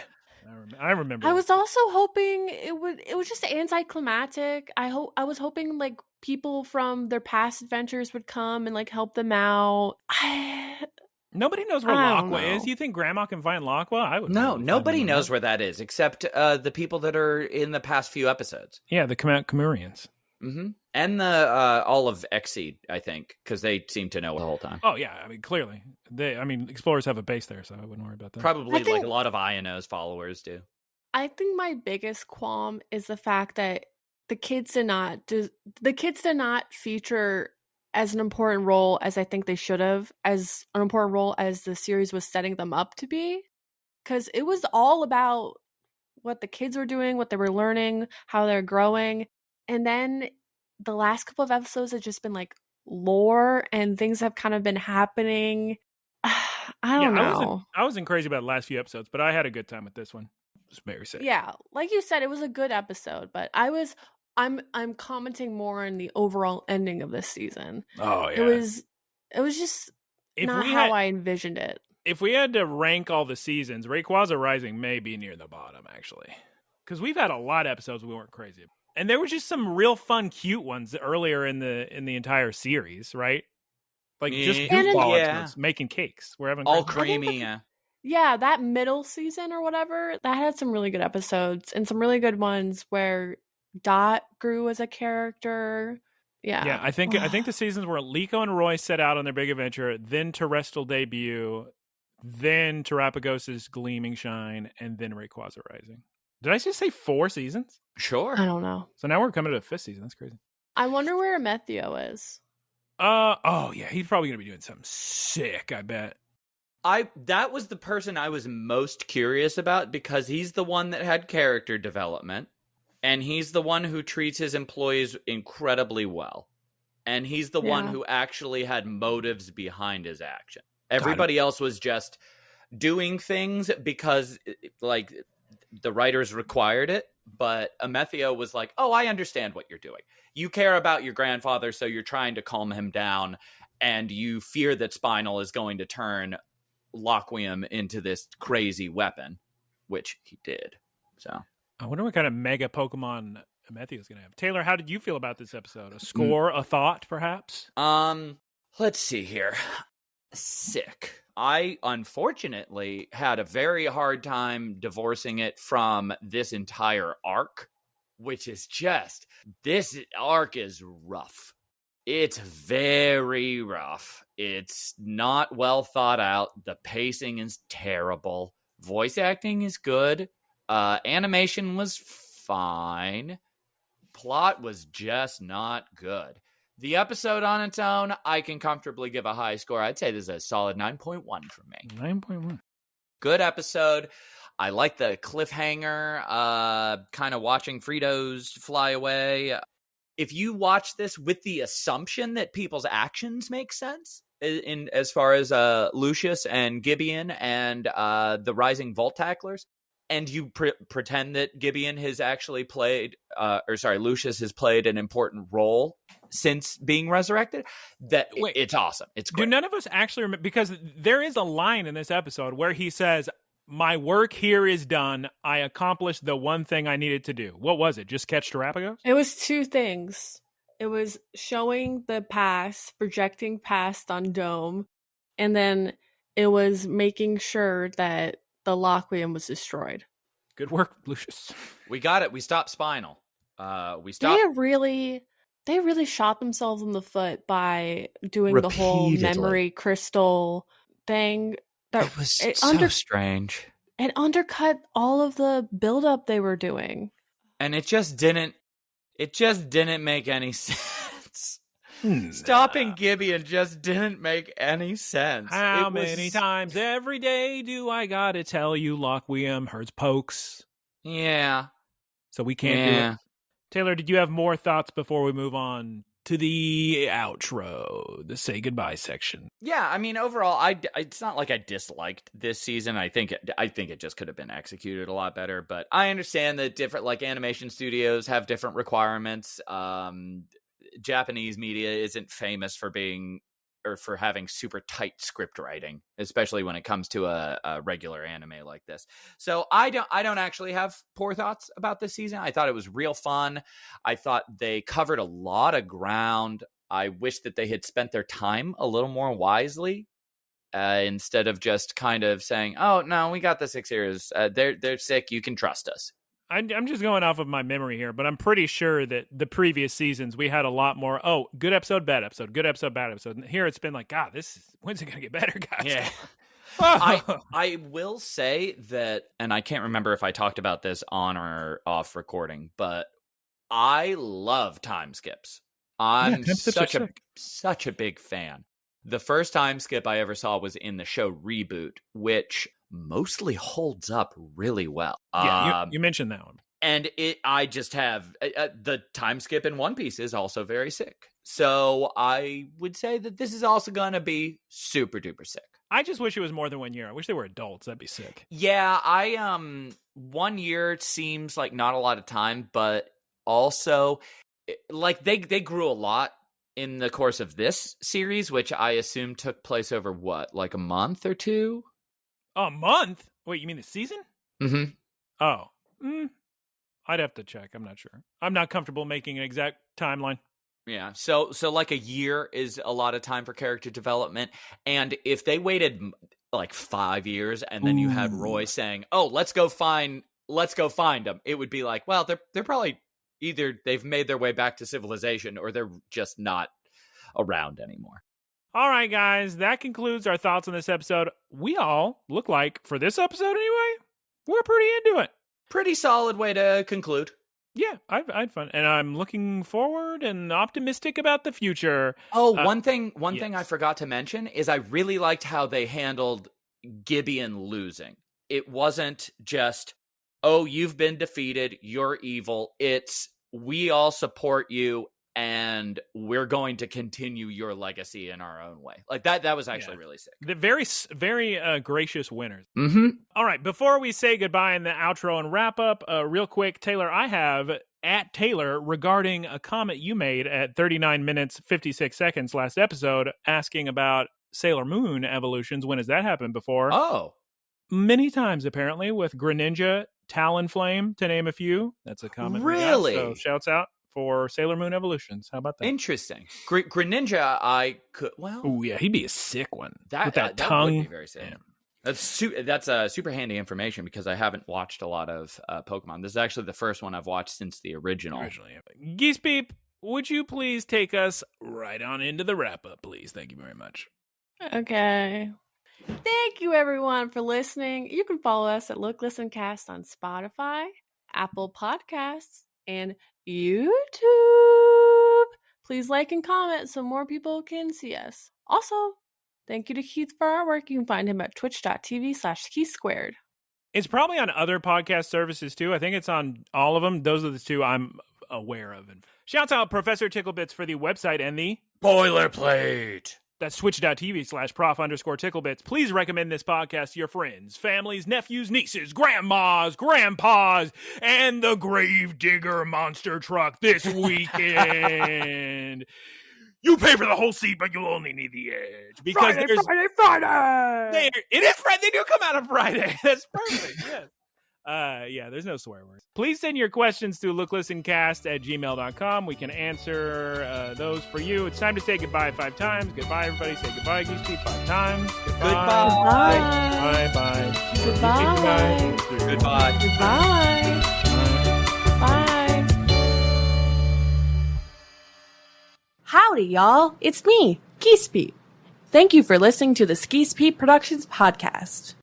I remember. I was also hoping it was just anticlimactic. I was hoping people from their past adventures would come and help them out. Nobody knows where Laqua is. You think Grandma can find Laqua? I would. No, nobody knows where that is except the people that are in the past few episodes. Yeah, the Kamurians. Mm-hmm. And the all of Exceed, I think, because they seem to know the whole time. Oh yeah, clearly explorers have a base there, so I wouldn't worry about that. Probably a lot of Iono's followers do. I think my biggest qualm is the fact that the kids did not feature as an important role as I think they should have, as an important role as the series was setting them up to be, because it was all about what the kids were doing, what they were learning, how they're growing. And then the last couple of episodes have just been lore and things have kind of been happening. I don't know. I wasn't crazy about the last few episodes, but I had a good time with this one. It was very sick. Yeah, like you said, it was a good episode, but I I'm commenting more on the overall ending of this season. Oh yeah. It was just not how I envisioned it. If we had to rank all the seasons, Rayquaza Rising may be near the bottom, actually. Because we've had a lot of episodes we weren't crazy about. And there were just some real fun, cute ones earlier in the entire series, right? Like just goofball episodes, making cakes. We're having all creamy, Yeah, that middle season or whatever, that had some really good episodes and some really good ones where Dot grew as a character. Yeah. I think the seasons where Liko and Roy set out on their big adventure, then Terrestrial debut, then Terrapagos's Gleaming Shine, and then Rayquaza Rising. Did I just say 4 seasons? Sure. I don't know. So now we're coming to the 5th season. That's crazy. I wonder where Amethio is. Oh yeah, he's probably gonna be doing something sick, I bet. That was the person I was most curious about because he's the one that had character development, and he's the one who treats his employees incredibly well. And he's the one who actually had motives behind his action. Everybody else was just doing things because, like, the writers required it. But Amethio was like, oh, I understand what you're doing. You care about your grandfather, so you're trying to calm him down, and you fear that Spinal is going to turn Loquium into this crazy weapon, which he did. So I wonder what kind of mega Pokemon Amethio is going to have. Taylor, how did you feel about this episode? A score, a thought, perhaps? Let's see here. Sick. I unfortunately had a very hard time divorcing it from this entire arc, which is just, this arc is rough. It's very rough. It's not well thought out. The pacing is terrible. Voice acting is good. Animation was fine. Plot was just not good. The episode on its own, I can comfortably give a high score. I'd say this is a solid 9.1 for me. 9.1. Good episode. I like the cliffhanger, kind of watching Fritos fly away. If you watch this with the assumption that people's actions make sense, in as far as Lucius and Gibeon and the Rising Volt Tacklers, and you pretend that Gibeon has actually played, Lucius has played an important role since being resurrected, it's awesome. It's great. Do none of us actually remember, because there is a line in this episode where he says, my work here is done. I accomplished the one thing I needed to do. What was it? Just catch Terrapagos? It was 2 things. It was showing the past, projecting past on Dome, and then it was making sure that the Loquium was destroyed. Good work, Lucius. We got it. We stopped Spinal. We stopped. They really shot themselves in the foot by doing Repeatedly. the whole memory crystal thing. It was so strange. It undercut all of the buildup they were doing. And it just didn't make any sense. Stopping Gibeon just didn't make any sense. How many times every day do I gotta tell you Loquium hurts pokes? Yeah. So we can't do it. Taylor, did you have more thoughts before we move on to the outro, the say goodbye section? Yeah, I mean, overall, it's not like I disliked this season. I think it just could have been executed a lot better. But I understand that different, like, animation studios have different requirements. Japanese media isn't famous for being or for having super tight script writing, especially when it comes to a regular anime like this. So I don't actually have poor thoughts about this season. I thought it was real fun. I thought they covered a lot of ground. I wish that they had spent their time a little more wisely, instead of just kind of saying, oh no, we got the 6 years. They're sick. You can trust us. I'm just going off of my memory here, but I'm pretty sure that the previous seasons we had a lot more, good episode, bad episode, good episode, bad episode. And here it's been like, God, when's it going to get better, guys? Yeah. I will say that, and I can't remember if I talked about this on or off recording, but I love time skips. I'm such a big fan. The first time skip I ever saw was in the show Reboot, which mostly holds up really well. Yeah, you mentioned that one. And I just have the time skip in One Piece is also very sick. So I would say that this is also going to be super duper sick. I just wish it was more than 1 year. I wish they were adults. That'd be sick. Yeah, 1 year seems like not a lot of time, but also, like, they grew a lot in the course of this series, which I assume took place over what, like a month or two? A month? Wait, you mean the season? Mm-hmm. Oh. I'd have to check. I'm not sure. I'm not comfortable making an exact timeline. Yeah, so like a year is a lot of time for character development, and if they waited like 5 years and then you had Roy saying, "Oh, let's go find them," it would be like, well, they're probably either they've made their way back to civilization or they're just not around anymore. All right, guys, that concludes our thoughts on this episode. We all look like, for this episode anyway, we're pretty into it. Pretty solid way to conclude. Yeah, I had fun, and I'm looking forward and optimistic about the future. Oh, one thing I forgot to mention is I really liked how they handled Gibeon losing. It wasn't just, oh, you've been defeated, you're evil. It's, we all support you, and we're going to continue your legacy in our own way. Like, that was actually really sick. The very, very gracious winners. Mm-hmm. All right, before we say goodbye in the outro and wrap up, real quick, Taylor, I have at Taylor regarding a comment you made at 39 minutes, 56 seconds last episode, asking about Sailor Moon evolutions. When has that happened before? Oh. Many times, apparently, with Greninja, Talonflame, to name a few. That's a comment. Really? So shouts out for Sailor Moon evolutions. How about that? Interesting. Greninja, I could, well. Oh, yeah, he'd be a sick one. With that tongue. Would be very sick. Yeah. That's super handy information because I haven't watched a lot of Pokemon. This is actually the first one I've watched since the original. Geese Peep, would you please take us right on into the wrap-up, please? Thank you very much. Okay. Thank you, everyone, for listening. You can follow us at Look, Listen, Cast on Spotify, Apple Podcasts, and YouTube. Please like and comment so more people can see us. Also, thank you to Keith for our work. You can find him at twitch.tv/KeithSquared. It's probably on other podcast services, too. I think it's on all of them. Those are the two I'm aware of. Shouts out Professor Ticklebits for the website and the boilerplate. That's twitch.tv/prof_ticklebits. Please recommend this podcast to your friends, families, nephews, nieces, grandmas, grandpas, and the Gravedigger monster truck this weekend. You pay for the whole seat, but you'll only need the edge. Because Friday! It is Friday. They do come out on Friday. That's perfect, yes. There's no swear words. Please send your questions to looklistencast@gmail.com. We can answer those for you. It's time to say goodbye 5 times. Goodbye, everybody. Say goodbye, Geese Peep, 5 times. Goodbye. Bye-bye. Goodbye. Goodbye. Goodbye. Bye. Howdy, y'all. It's me, Geese Peep. Thank you for listening to the Geese Peep Productions podcast.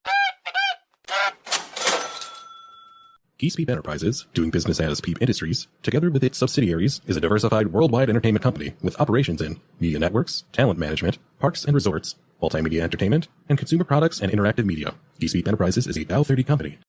Geese Peep Enterprises, doing business as Peep Industries, together with its subsidiaries, is a diversified worldwide entertainment company with operations in media networks, talent management, parks and resorts, multimedia entertainment, and consumer products and interactive media. Geese Peep Enterprises is a Dow 30 company.